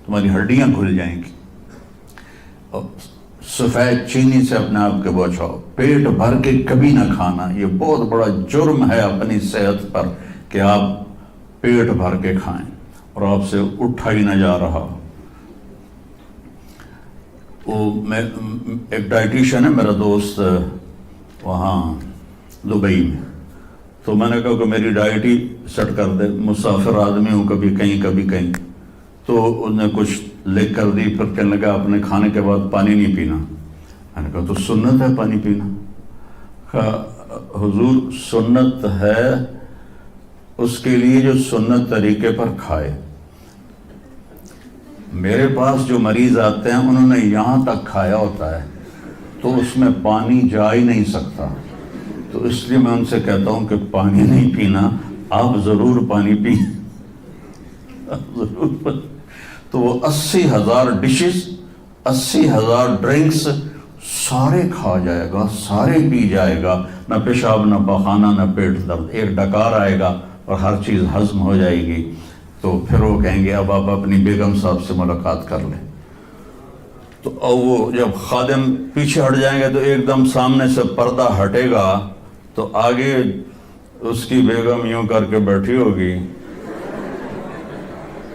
تمہاری ہڈیاں کھل جائیں گی. اور سفید چینی سے اپنے آپ کے بچاؤ. پیٹ بھر کے کبھی نہ کھانا، یہ بہت بڑا جرم ہے اپنی صحت پر کہ آپ پیٹ بھر کے کھائیں اور آپ سے اٹھا ہی نہ جا رہا. میں ایک ڈائٹیشن ہے میرا دوست وہاں دبئی میں، تو میں نے کہا کہ میری ڈائٹ ہی سیٹ کر دے، مسافر آدمی ہوں، کبھی کہیں کبھی کہیں. تو انہوں نے کچھ لکھ کر دی، پھر کہنے لگا اپنے کھانے کے بعد پانی نہیں پینا. میں نے کہا تو سنت ہے پانی پینا. کہا حضور سنت ہے اس کے لیے جو سنت طریقے پر کھائے. میرے پاس جو مریض آتے ہیں انہوں نے یہاں تک کھایا ہوتا ہے تو اس میں پانی جا ہی نہیں سکتا، تو اس لیے میں ان سے کہتا ہوں کہ پانی نہیں پینا، آپ ضرور پانی پیں. ضرور. تو وہ 80,000 ڈشز، 80,000 ڈرنکس سارے کھا جائے گا، سارے پی جائے گا، نہ پیشاب نہ پخانہ نہ پیٹ درد. ایک ڈکار آئے گا اور ہر چیز ہضم ہو جائے گی. تو پھر وہ کہیں گے اب آپ اپنی بیگم صاحب سے ملاقات کر لیں. تو وہ جب خادم پیچھے ہٹ جائیں گے تو ایک دم سامنے سے پردہ ہٹے گا تو آگے اس کی بیگم یوں کر کے بیٹھی ہوگی.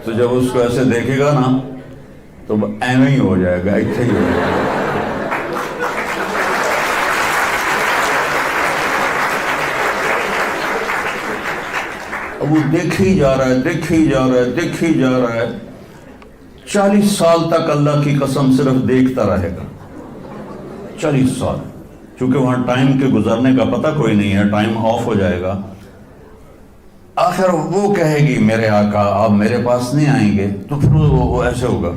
تو جب اس کو ایسے دیکھے گا نا تو ایویں ہی ہو جائے گا، ایسے ہی ہو جائے گا. اب وہ دیکھی جا رہا ہے، دیکھی جا رہا ہے، دیکھی جا رہا ہے. 40 سال تک اللہ کی قسم صرف دیکھتا رہے گا. 40 سال، چونکہ وہاں ٹائم کے گزرنے کا پتہ کوئی نہیں ہے، ٹائم آف ہو جائے گا. آخر وہ کہے گی میرے آقا آپ میرے پاس نہیں آئیں گے. تو پھر وہ ایسے ہوگا.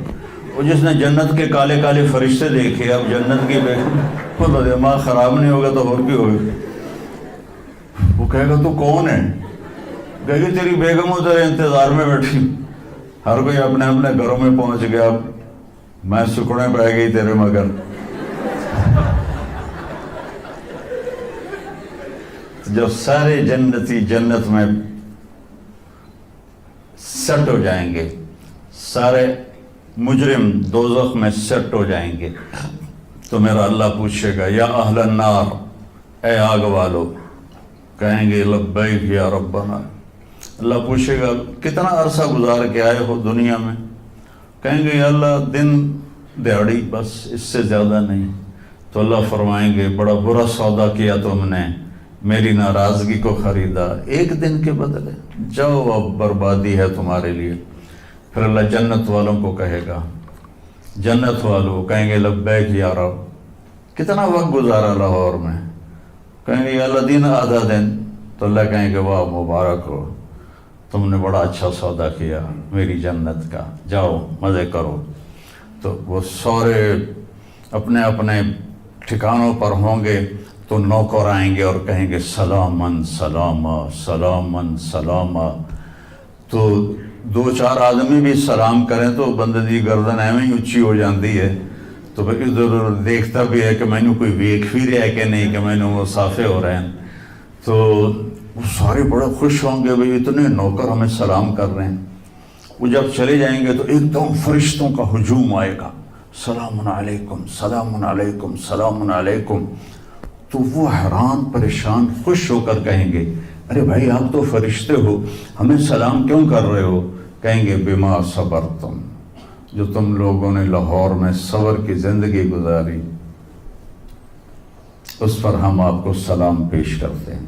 وہ جس نے جنت کے کالے کالے فرشتے دیکھے، اب جنت کی بیگم دماغ خراب نہیں ہوگا تو اور بھی ہوگا. وہ کہے گا تو کون ہے؟ کہے گی تیری بیگم ادھر انتظار میں بیٹھی. ہر کوئی اپنے اپنے گھروں میں پہنچ گیا، میں سکڑیں پہ گئی تیرے مگر. جب سارے جنتی جنت میں سیٹ ہو جائیں گے، سارے مجرم دوزخ میں سیٹ ہو جائیں گے، تو میرا اللہ پوچھے گا یا اہل النار، اے آگ والو. کہیں گے لبیک یا ربنا. اللہ پوچھے گا کتنا عرصہ گزار کے آئے ہو دنیا میں؟ کہیں گے یا اللہ دن دیہڑی، بس اس سے زیادہ نہیں. تو اللہ فرمائیں گے بڑا برا سودا کیا تم نے، میری ناراضگی کو خریدا ایک دن کے بدلے، جاؤ اب بربادی ہے تمہارے لیے. پھر اللہ جنت والوں کو کہے گا، جنت والوں کہیں گے لبیک یا رب. کتنا وقت گزارا لاہور میں؟ کہیں گے یا اللہ دن آدھا دن. تو اللہ کہیں گے واہ مبارک ہو، تم نے بڑا اچھا سودا کیا میری جنت کا، جاؤ مزے کرو. تو وہ سارے اپنے اپنے ٹھکانوں پر ہوں گے تو نوکر آئیں گے اور کہیں گے سلامن سلاما سلامن سلاما. تو 2-4 آدمی بھی سلام کریں تو بندے دی گردن ایویں اونچی ہو جاتی ہے. تو پھر ادھر ادھر دیکھتا بھی ہے کہ میں نے کوئی ویکھ بھی رہا ہے کہ نہیں، کہ میں نے وہ صافے ہو رہے ہیں. تو وہ سارے بڑے خوش ہوں گے، بھئی اتنے نوکر ہمیں سلام کر رہے ہیں. وہ جب چلے جائیں گے تو ایک دم فرشتوں کا ہجوم آئے گا، سلام علیکم سلام علیکم سلام علیکم. تو وہ حیران پریشان خوش ہو کر کہیں گے ارے بھائی آپ تو فرشتے ہو، ہمیں سلام کیوں کر رہے ہو؟ کہیں گے بما صبرتم، جو تم لوگوں نے لاہور میں صبر کی زندگی گزاری اس پر ہم آپ کو سلام پیش کرتے ہیں.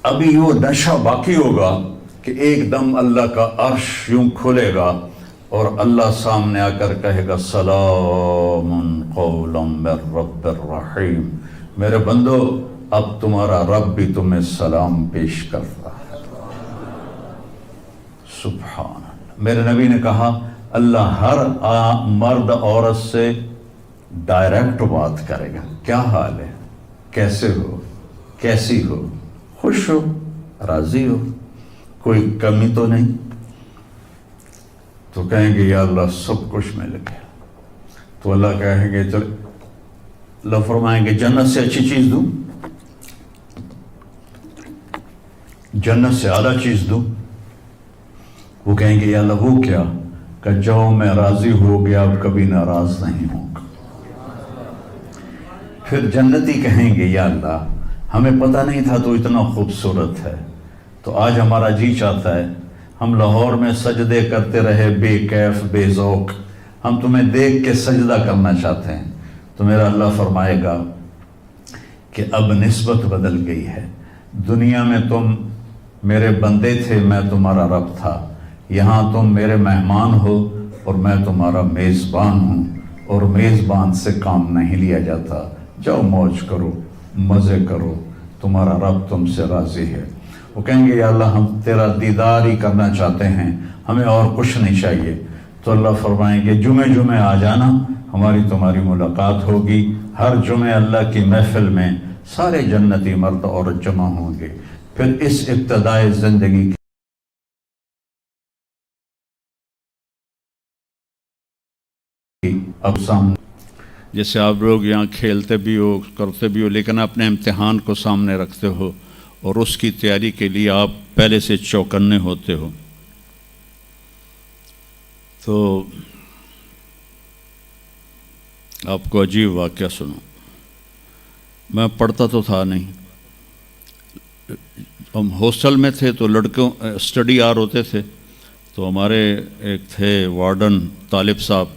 ابھی وہ نشہ باقی ہوگا کہ ایک دم اللہ کا عرش یوں کھلے گا اور اللہ سامنے آ کر کہے گا سلام قولا من رب الرحیم. میرے بندو اب تمہارا رب بھی تمہیں سلام پیش کر رہا ہے. سبحان اللہ. میرے نبی نے کہا اللہ ہر مرد عورت سے ڈائریکٹ بات کرے گا. کیا حال ہے؟ کیسے ہو، کیسی ہو، خوش ہو، راضی ہو، کوئی کمی تو نہیں؟ تو کہیں گے یا اللہ سب کچھ مل گیا. تو اللہ کہیں گے چل، اللہ فرمائیں گے جنت سے اچھی چیز دوں، جنت سے اعلیٰ چیز دوں. وہ کہیں گے یا اللہ وہ کیا؟ کہ جاؤ میں راضی ہو گیا، اب کبھی ناراض نہیں ہوں گا. پھر جنتی کہیں گے یا اللہ ہمیں پتہ نہیں تھا تو اتنا خوبصورت ہے، تو آج ہمارا جی چاہتا ہے ہم لاہور میں سجدے کرتے رہے بے کیف بے ذوق، ہم تمہیں دیکھ کے سجدہ کرنا چاہتے ہیں. تو میرا اللہ فرمائے گا کہ اب نسبت بدل گئی ہے. دنیا میں تم میرے بندے تھے، میں تمہارا رب تھا. یہاں تم میرے مہمان ہو اور میں تمہارا میزبان ہوں، اور میزبان سے کام نہیں لیا جاتا. جاؤ موج کرو، مزے کرو، تمہارا رب تم سے راضی ہے. وہ کہیں گے یا اللہ ہم تیرا دیدار ہی کرنا چاہتے ہیں، ہمیں اور کچھ نہیں چاہیے. تو اللہ فرمائیں گے جمعے آ جانا، ہماری تمہاری ملاقات ہوگی. ہر جمعے اللہ کی محفل میں سارے جنتی مرد عورت جمع ہوں گے. پھر اس ابتدائی زندگی کی اب سامنے، جیسے آپ لوگ یہاں کھیلتے بھی ہو کرتے بھی ہو، لیکن اپنے امتحان کو سامنے رکھتے ہو اور اس کی تیاری کے لیے آپ پہلے سے چوکنے ہوتے ہو. تو آپ کو عجیب واقعہ سنو. میں پڑھتا تو تھا نہیں، ہم ہاسٹل میں تھے تو لڑکوں اسٹڈی آر ہوتے تھے. تو ہمارے ایک تھے وارڈن طالب صاحب،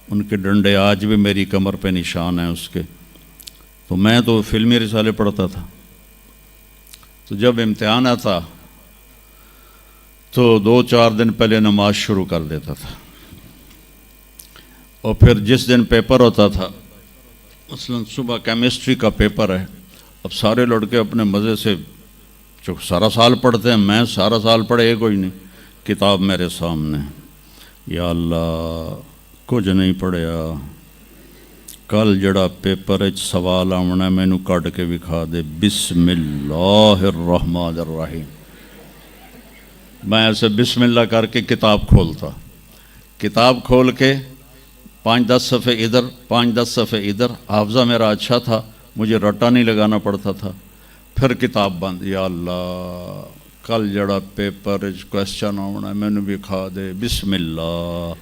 ان کے ڈنڈے آج بھی میری کمر پہ نشان ہیں اس کے. تو میں تو فلمی رسالے پڑھتا تھا. تو جب امتحان آتا تو 2-4 دن پہلے نماز شروع کر دیتا تھا، اور پھر جس دن پیپر ہوتا تھا، مثلا صبح کیمسٹری کا پیپر ہے، اب سارے لڑکے اپنے مزے سے جو سارا سال پڑھتے ہیں، میں سارا سال پڑھے کوئی نہیں. کتاب میرے سامنے، یا اللہ کچھ نہیں پڑھیا، کل جڑا پیپر سوال آنا مینو کٹ کے وکھا دے. بسم اللہ الرحمن الرحیم. میں ایسے بسم اللہ کر کے کتاب کھولتا، کتاب کھول کے 5-10 صفحے ادھر 5-10 صفحے ادھر. حافظہ میرا اچھا تھا، مجھے رٹا نہیں لگانا پڑتا تھا. پھر کتاب بند. یا اللہ کل جڑا پیپر کوشچن آنا مینو وکھا دے. بسم اللہ.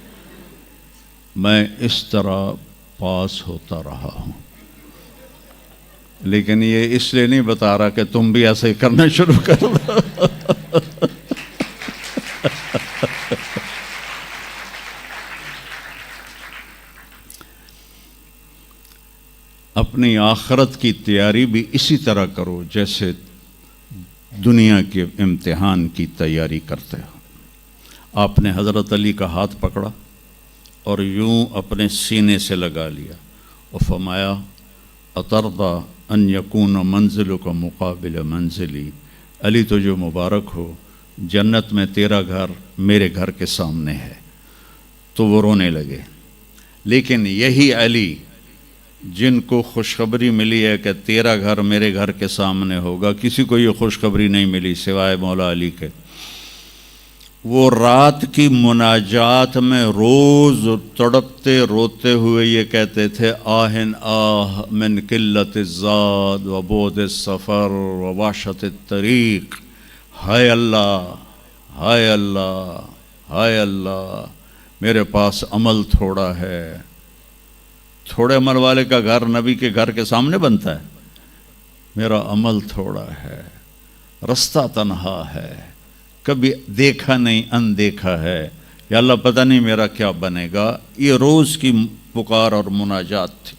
میں اس طرح پاس ہوتا رہا ہوں. لیکن یہ اس لیے نہیں بتا رہا کہ تم بھی ایسے ہی کرنا شروع کر دو. اپنی آخرت کی تیاری بھی اسی طرح کرو جیسے دنیا کے امتحان کی تیاری کرتے ہو. آپ نے حضرت علی کا ہاتھ پکڑا اور یوں اپنے سینے سے لگا لیا اور فرمایا اترضی ان یکون منزلک مقابل منزلی. علی تو جو مبارک ہو، جنت میں تیرا گھر میرے گھر کے سامنے ہے. تو وہ رونے لگے. لیکن یہی علی جن کو خوشخبری ملی ہے کہ تیرا گھر میرے گھر کے سامنے ہوگا، کسی کو یہ خوشخبری نہیں ملی سوائے مولا علی کے. وہ رات کی مناجات میں روز تڑپتے روتے ہوئے یہ کہتے تھے آہن آہ من قلت الزاد و بعد السفر و وحشت الطریق. ہائے اللہ، ہائے اللہ، ہائے اللہ، میرے پاس عمل تھوڑا ہے. تھوڑے عمل والے کا گھر نبی کے گھر کے سامنے بنتا ہے. میرا عمل تھوڑا ہے، رستہ تنہا ہے، کبھی دیکھا نہیں اندیکھا ہے. یا اللہ پتہ نہیں میرا کیا بنے گا. یہ روز کی پکار اور مناجات تھی.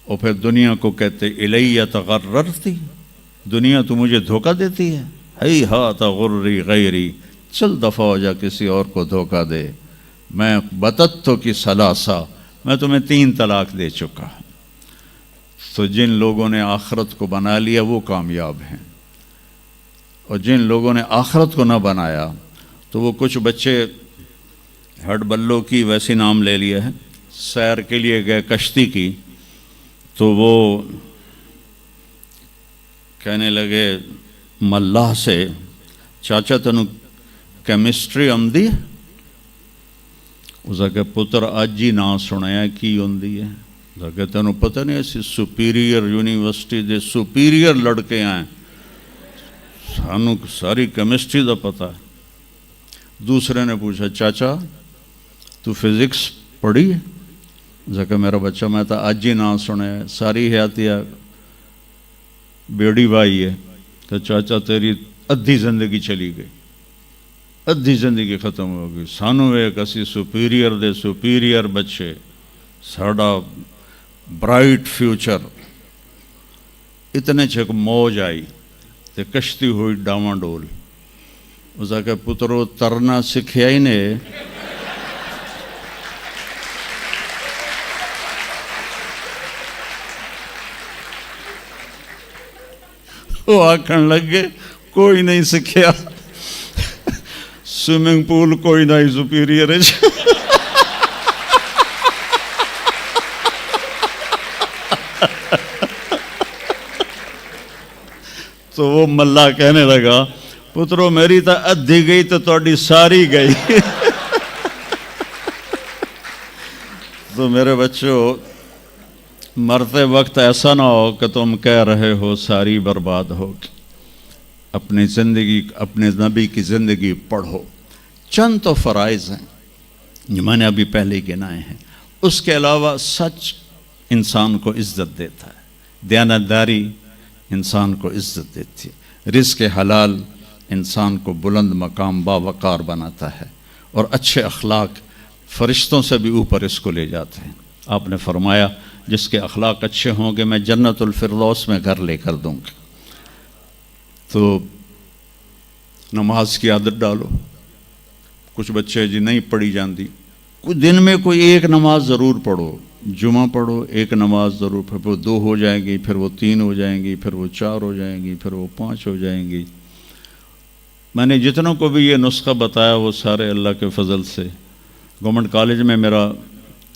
اور پھر دنیا کو کہتے الیہ تغررتی، دنیا تو مجھے دھوکہ دیتی ہے. ہی ہاتھ غری غیری، چل دفعہ ہو جا کسی اور کو دھوکہ دے. میں بتتو کی ثلاثہ، میں تمہیں 3 طلاق دے چکا. تو جن لوگوں نے آخرت کو بنا لیا وہ کامیاب ہیں، اور جن لوگوں نے آخرت کو نہ بنایا تو وہ کچھ بچے ہڈ بلوں کی ویسی نام لے لیے ہیں، سیر کے لیے گئے کشتی کی، تو وہ کہنے لگے ملاح سے چاچا تینوں کیمسٹری آمدی ہے؟ اس کہ پتر اج ہی نہ سنیا کی ہوندی ہے؟ کہ تینوں پتہ نہیں اسی سپیریئر یونیورسٹی دے سپیریئر لڑکے آئے سانوں ساری کیمسٹری دا پتہ ہے۔ دوسرے نے پوچھا چاچا تو فزکس پڑھی ہے؟ کہ میرا بچہ میں تو اج ہی نہ سنیا ہے، ساری حیاتیہ بیڑی بائی ہے۔ تو چاچا تیری ادھی زندگی چلی گئی، ادھی زندگی ختم ہو گئی۔ سانوں ایک اسی سپیریئر دے سپیریئر بچے، ساڑا برائٹ فیوچر۔ اتنے چھک موج آئی تے کشتی ہوئی ڈاواں ڈول۔ اس کہ پترو ترنا سکھیا ہی نے وہ آکھن لگے کوئی نہیں سکھیا، سوئمنگ پول کوئی نہیں سپیریئر ہے۔ تو وہ ملا کہنے لگا پترو میری تو ادھی گئی تو تہاڈی ساری گئی۔ تو میرے بچوں مرتے وقت ایسا نہ ہو کہ تم کہہ رہے ہو ساری برباد ہوگی۔ اپنی زندگی، اپنے نبی کی زندگی پڑھو۔ چند تو فرائض ہیں جو میں نے ابھی پہلے گنائے ہیں، اس کے علاوہ سچ انسان کو عزت دیتا ہے، دیانتداری انسان کو عزت دیتی ہے، رزق حلال انسان کو بلند مقام باوقار بناتا ہے، اور اچھے اخلاق فرشتوں سے بھی اوپر اس کو لے جاتے ہیں۔ آپ نے فرمایا جس کے اخلاق اچھے ہوں گے میں جنت الفردوس میں گھر لے کر دوں گا۔ تو نماز کی عادت ڈالو۔ کچھ بچے جی نہیں پڑھی جاندی، کچھ دن میں کوئی ایک نماز ضرور پڑھو، جمعہ پڑھو، ایک نماز ضرور پھر وہ 2 ہو جائیں گی، پھر وہ 3 ہو جائیں گی، پھر وہ 4 ہو جائیں گی، پھر وہ 5 ہو جائیں گی۔ میں نے جتنوں کو بھی یہ نسخہ بتایا وہ سارے اللہ کے فضل سے، گورنمنٹ کالج میں میرا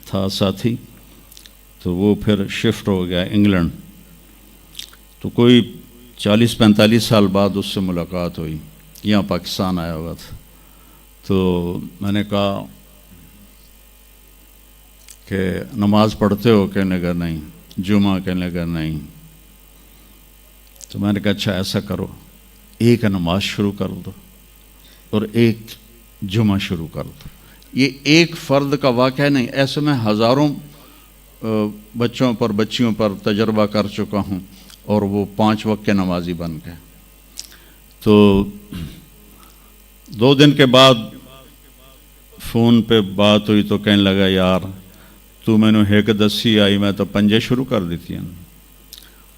تھا ساتھی، تو وہ پھر شفٹ ہو گیا انگلینڈ، تو کوئی 40-45 سال بعد اس سے ملاقات ہوئی، یہاں پاکستان آیا ہوا تھا۔ تو میں نے کہا کہ نماز پڑھتے ہو؟ کہنے لگا نہیں۔ جمعہ؟ کہنے لگا نہیں۔ تو میں نے کہا اچھا ایسا کرو، ایک نماز شروع کر دو اور ایک جمعہ شروع کر دو۔ یہ ایک فرد کا واقعہ نہیں، ایسے میں ہزاروں بچوں پر بچیوں پر تجربہ کر چکا ہوں، اور وہ 5 وقت کے نمازی بن گئے۔ تو 2 دن کے بعد فون پہ بات ہوئی تو کہنے لگا یار تو میں نے ایک دسی آئی میں تو 5 شروع کر دیتی ہیں۔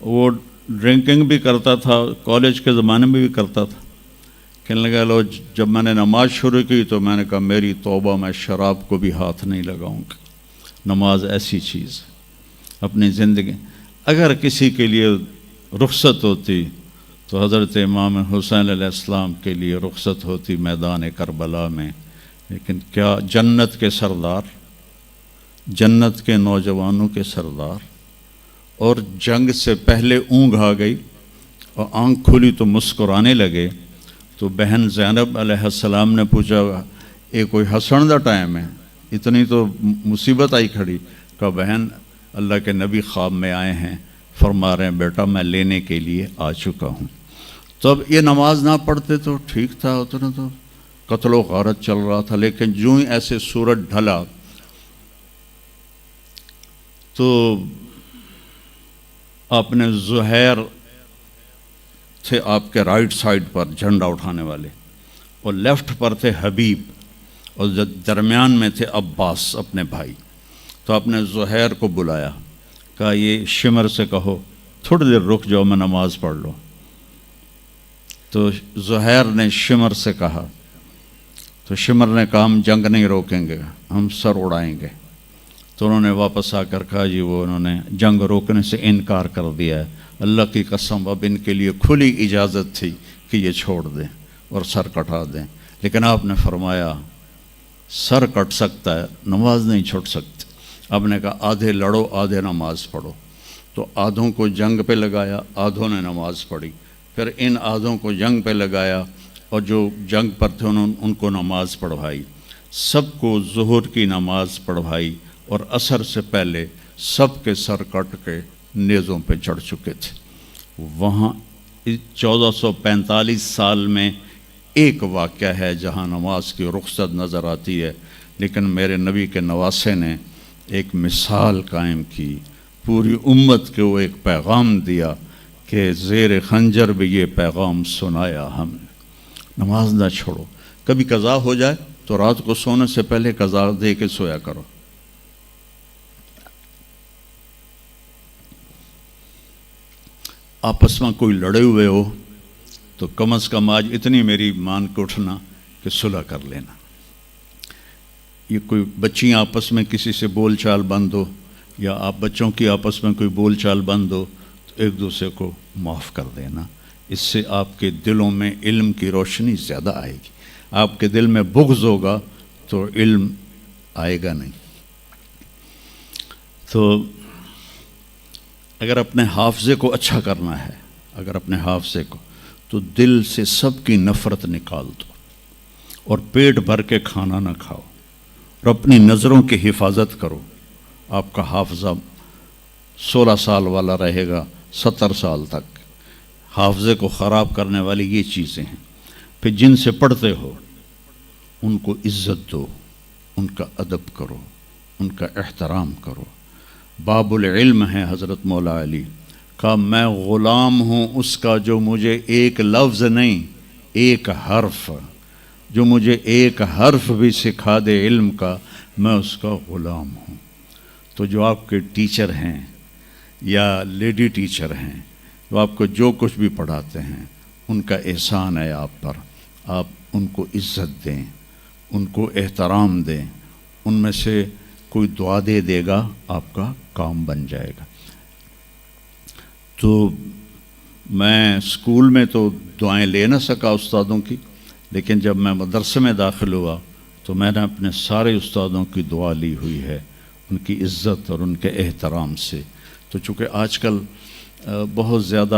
وہ ڈرنکنگ بھی کرتا تھا، کالج کے زمانے میں بھی کرتا تھا۔ کہنے لگا لو جب میں نے نماز شروع کی تو میں نے کہا میری توبہ، میں شراب کو بھی ہاتھ نہیں لگاؤں گا۔ نماز ایسی چیز ہے اپنی زندگی۔ اگر کسی کے لیے رخصت ہوتی تو حضرت امام حسین علیہ السلام کے لیے رخصت ہوتی میدان کربلا میں، لیکن کیا جنت کے سردار، جنت کے نوجوانوں کے سردار، اور جنگ سے پہلے اونگ آ گئی اور آنکھ کھلی تو مسکرانے لگے، تو بہن زینب علیہ السلام نے پوچھا یہ کوئی ہسن دا ٹائم ہے، اتنی تو مصیبت آئی کھڑی؟ کہ بہن اللہ کے نبی خواب میں آئے ہیں، فرما رہے ہیں بیٹا میں لینے کے لیے آ چکا ہوں۔ تو اب یہ نماز نہ پڑھتے تو ٹھیک تھا، اتنا تو قتل و غارت چل رہا تھا، لیکن جو ہی ایسے سورج ڈھلا تو آپ نے زہیر تھے آپ کے رائٹ سائڈ پر جھنڈا اٹھانے والے، اور لیفٹ پر تھے حبیب، اور درمیان میں تھے عباس اپنے بھائی۔ تو آپ نے زہیر کو بلایا، کہا یہ شمر سے کہو تھوڑی دیر رک جاؤ میں نماز پڑھ لو۔ تو زہیر نے شمر سے کہا، تو شمر نے کہا ہم جنگ نہیں روکیں گے، ہم سر اڑائیں گے۔ تو انہوں نے واپس آ کر کہا جی وہ انہوں نے جنگ روکنے سے انکار کر دیا ہے، اللہ کی قسم اب ان کے لیے کھلی اجازت تھی کہ یہ چھوڑ دیں اور سر کٹا دیں، لیکن آپ نے فرمایا سر کٹ سکتا ہے، نماز نہیں چھوڑ سکتے۔ آپ نے کہا آدھے لڑو آدھے نماز پڑھو۔ تو آدھوں کو جنگ پہ لگایا، آدھوں نے نماز پڑھی، پھر ان آدھوں کو جنگ پہ لگایا اور جو جنگ پر تھے ان کو نماز پڑھوائی، سب کو ظہر کی نماز پڑھوائی، اور عصر سے پہلے سب کے سر کٹ کے نیزوں پہ چڑھ چکے تھے۔ وہاں 1445 سال میں ایک واقعہ ہے جہاں نماز کی رخصت نظر آتی ہے، لیکن میرے نبی کے نواسے نے ایک مثال قائم کی، پوری امت کو ایک پیغام دیا کہ زیر خنجر بھی یہ پیغام سنایا ہم نے، نماز نہ چھوڑو۔ کبھی قضا ہو جائے تو رات کو سونے سے پہلے قضا دے کے سویا کرو۔ آپس میں کوئی لڑے ہوئے ہو تو کم از کم آج اتنی میری مان کے اٹھنا کہ صلح کر لینا۔ یہ کوئی بچیاں آپس میں کسی سے بول چال بند ہو، یا آپ بچوں کی آپس میں کوئی بول چال بند ہو، تو ایک دوسرے کو معاف کر دینا۔ اس سے آپ کے دلوں میں علم کی روشنی زیادہ آئے گی۔ آپ کے دل میں بغض ہوگا تو علم آئے گا نہیں۔ تو اگر اپنے حافظے کو اچھا کرنا ہے، اگر اپنے حافظے کو، تو دل سے سب کی نفرت نکال دو، اور پیٹ بھر کے کھانا نہ کھاؤ، اور اپنی نظروں کی حفاظت کرو۔ آپ کا حافظہ 16 سال والا رہے گا 70 سال تک۔ حافظے کو خراب کرنے والی یہ چیزیں ہیں۔ پھر جن سے پڑھتے ہو ان کو عزت دو، ان کا ادب کرو، ان کا احترام کرو۔ باب العلم ہے حضرت مولا علی، کہا میں غلام ہوں اس کا جو مجھے ایک لفظ نہیں، ایک حرف، جو مجھے ایک حرف بھی سکھا دے علم کا، میں اس کا غلام ہوں۔ تو جو آپ کے ٹیچر ہیں یا لیڈی ٹیچر ہیں، جو آپ کو جو کچھ بھی پڑھاتے ہیں، ان کا احسان ہے آپ پر، آپ ان کو عزت دیں، ان کو احترام دیں۔ ان میں سے کوئی دعا دے گا، آپ کا کام بن جائے گا۔ تو میں اسکول میں تو دعائیں لے نہ سکا استادوں کی، لیکن جب میں مدرسے میں داخل ہوا تو میں نے اپنے سارے استادوں کی دعا لی ہوئی ہے، ان کی عزت اور ان کے احترام سے۔ تو چونکہ آج کل بہت زیادہ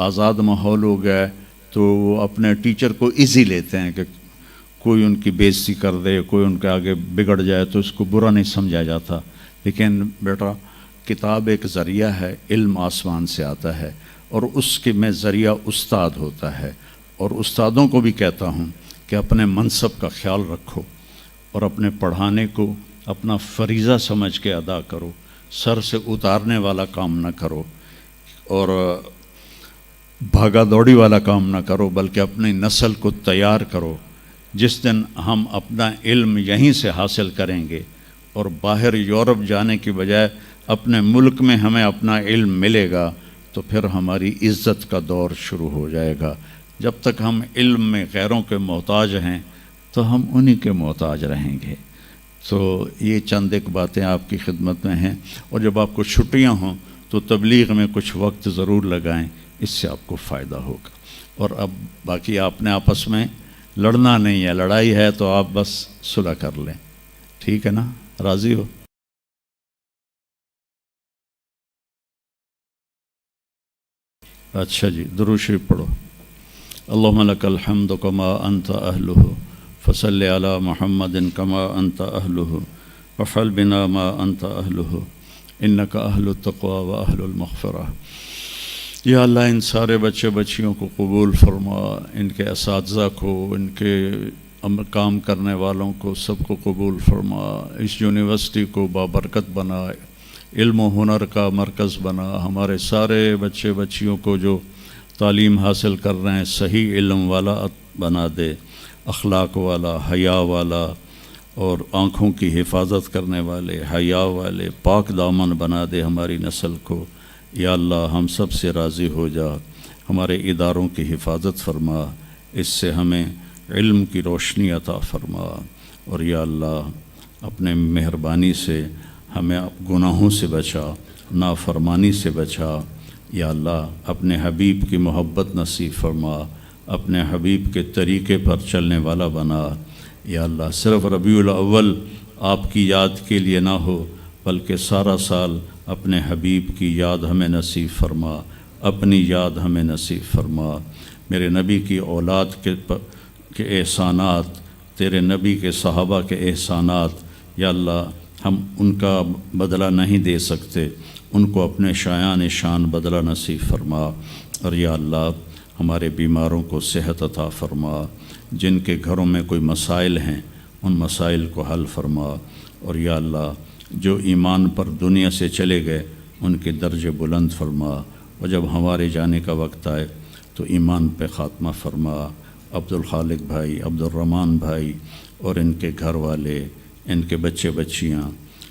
آزاد ماحول ہو گیا ہے، تو وہ اپنے ٹیچر کو ایزی لیتے ہیں کہ کوئی ان کی بےعزتی کر دے، کوئی ان کے آگے بگڑ جائے تو اس کو برا نہیں سمجھا جاتا۔ لیکن بیٹا، کتاب ایک ذریعہ ہے، علم آسمان سے آتا ہے، اور اس کے میں ذریعہ استاد ہوتا ہے۔ اور استادوں کو بھی کہتا ہوں کہ اپنے منصب کا خیال رکھو، اور اپنے پڑھانے کو اپنا فریضہ سمجھ کے ادا کرو، سر سے اتارنے والا کام نہ کرو، اور بھاگا دوڑی والا کام نہ کرو، بلکہ اپنی نسل کو تیار کرو۔ جس دن ہم اپنا علم یہیں سے حاصل کریں گے اور باہر یورپ جانے کی بجائے اپنے ملک میں ہمیں اپنا علم ملے گا، تو پھر ہماری عزت کا دور شروع ہو جائے گا۔ جب تک ہم علم میں غیروں کے محتاج ہیں تو ہم انہی کے محتاج رہیں گے۔ تو یہ چند ایک باتیں آپ کی خدمت میں ہیں، اور جب آپ کو چھٹیاں ہوں تو تبلیغ میں کچھ وقت ضرور لگائیں، اس سے آپ کو فائدہ ہوگا۔ اور اب باقی آپ نے آپس میں لڑنا نہیں ہے، لڑائی ہے تو آپ بس صلح کر لیں، ٹھیک ہے نا؟ راضی ہو؟ اچھا جی، درود شریف پڑھو۔ اللہم لک الحمد کما انت اہلہ فصلی علی محمد کما انت اہلہ وفعل بنا ما انت اہلہ انک اہل التقوی و اہل المغفرہ۔ یا اللہ، ان سارے بچے بچیوں کو قبول فرما، ان کے اساتذہ کو، ان کے کام کرنے والوں کو، سب کو قبول فرما۔ اس یونیورسٹی کو بابرکت بنا، علم و ہنر کا مرکز بنا۔ ہمارے سارے بچے بچیوں کو جو تعلیم حاصل کر رہے ہیں صحیح علم والا بنا دے، اخلاق والا، حیا والا، اور آنکھوں کی حفاظت کرنے والے، حیا والے، پاک دامن بنا دے ہماری نسل کو۔ یا اللہ، ہم سب سے راضی ہو جا، ہمارے اداروں کی حفاظت فرما، اس سے ہمیں علم کی روشنی عطا فرما۔ اور یا اللہ، اپنے مہربانی سے ہمیں گناہوں سے بچا، نافرمانی سے بچا۔ یا اللہ، اپنے حبیب کی محبت نصیب فرما، اپنے حبیب کے طریقے پر چلنے والا بنا۔ یا اللہ، صرف ربیع الاول آپ کی یاد کے لیے نہ ہو بلکہ سارا سال اپنے حبیب کی یاد ہمیں نصیب فرما، اپنی یاد ہمیں نصیب فرما۔ میرے نبی کی اولاد کے احسانات، تیرے نبی کے صحابہ کے احسانات، یا اللہ ہم ان کا بدلہ نہیں دے سکتے، ان کو اپنے شایان شان بدلہ نصیب فرما۔ اور یا اللہ ہمارے بیماروں کو صحت عطا فرما، جن کے گھروں میں کوئی مسائل ہیں ان مسائل کو حل فرما۔ اور یا اللہ جو ایمان پر دنیا سے چلے گئے ان کے درجے بلند فرما، اور جب ہمارے جانے کا وقت آئے تو ایمان پہ خاتمہ فرما۔ عبدالخالق بھائی، عبدالرحمن بھائی اور ان کے گھر والے، ان کے بچے بچیاں،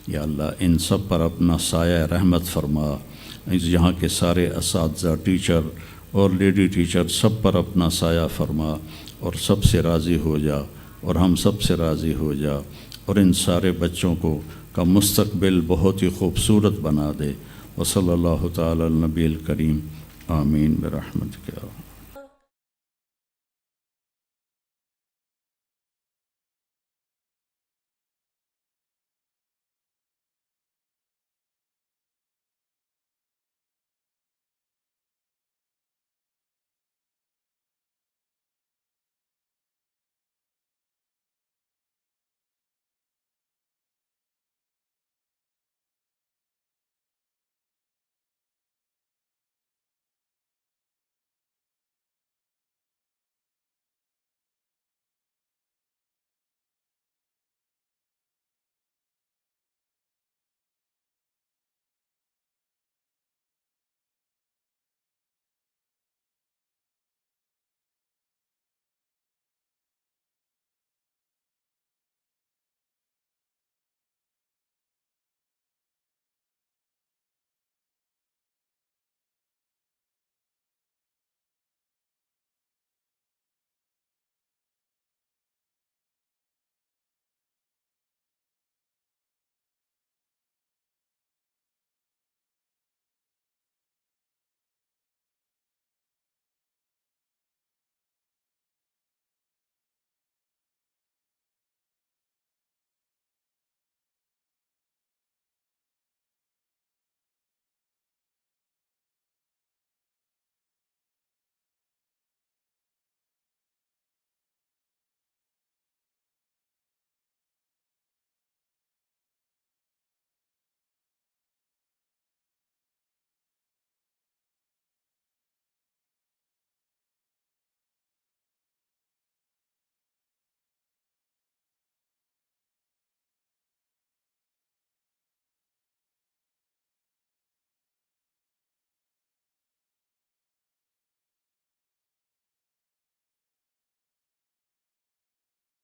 یا اللہ ان سب پر اپنا سایہ رحمت فرما۔ یہاں کے سارے اساتذہ، ٹیچر اور لیڈی ٹیچر سب پر اپنا سایہ فرما، اور سب سے راضی ہو جا، اور ہم سب سے راضی ہو جا، اور ان سارے بچوں کا مستقبل بہت ہی خوبصورت بنا دے۔ وصلی اللہ تعالی علی النبی الکریم، آمین برحمتک۔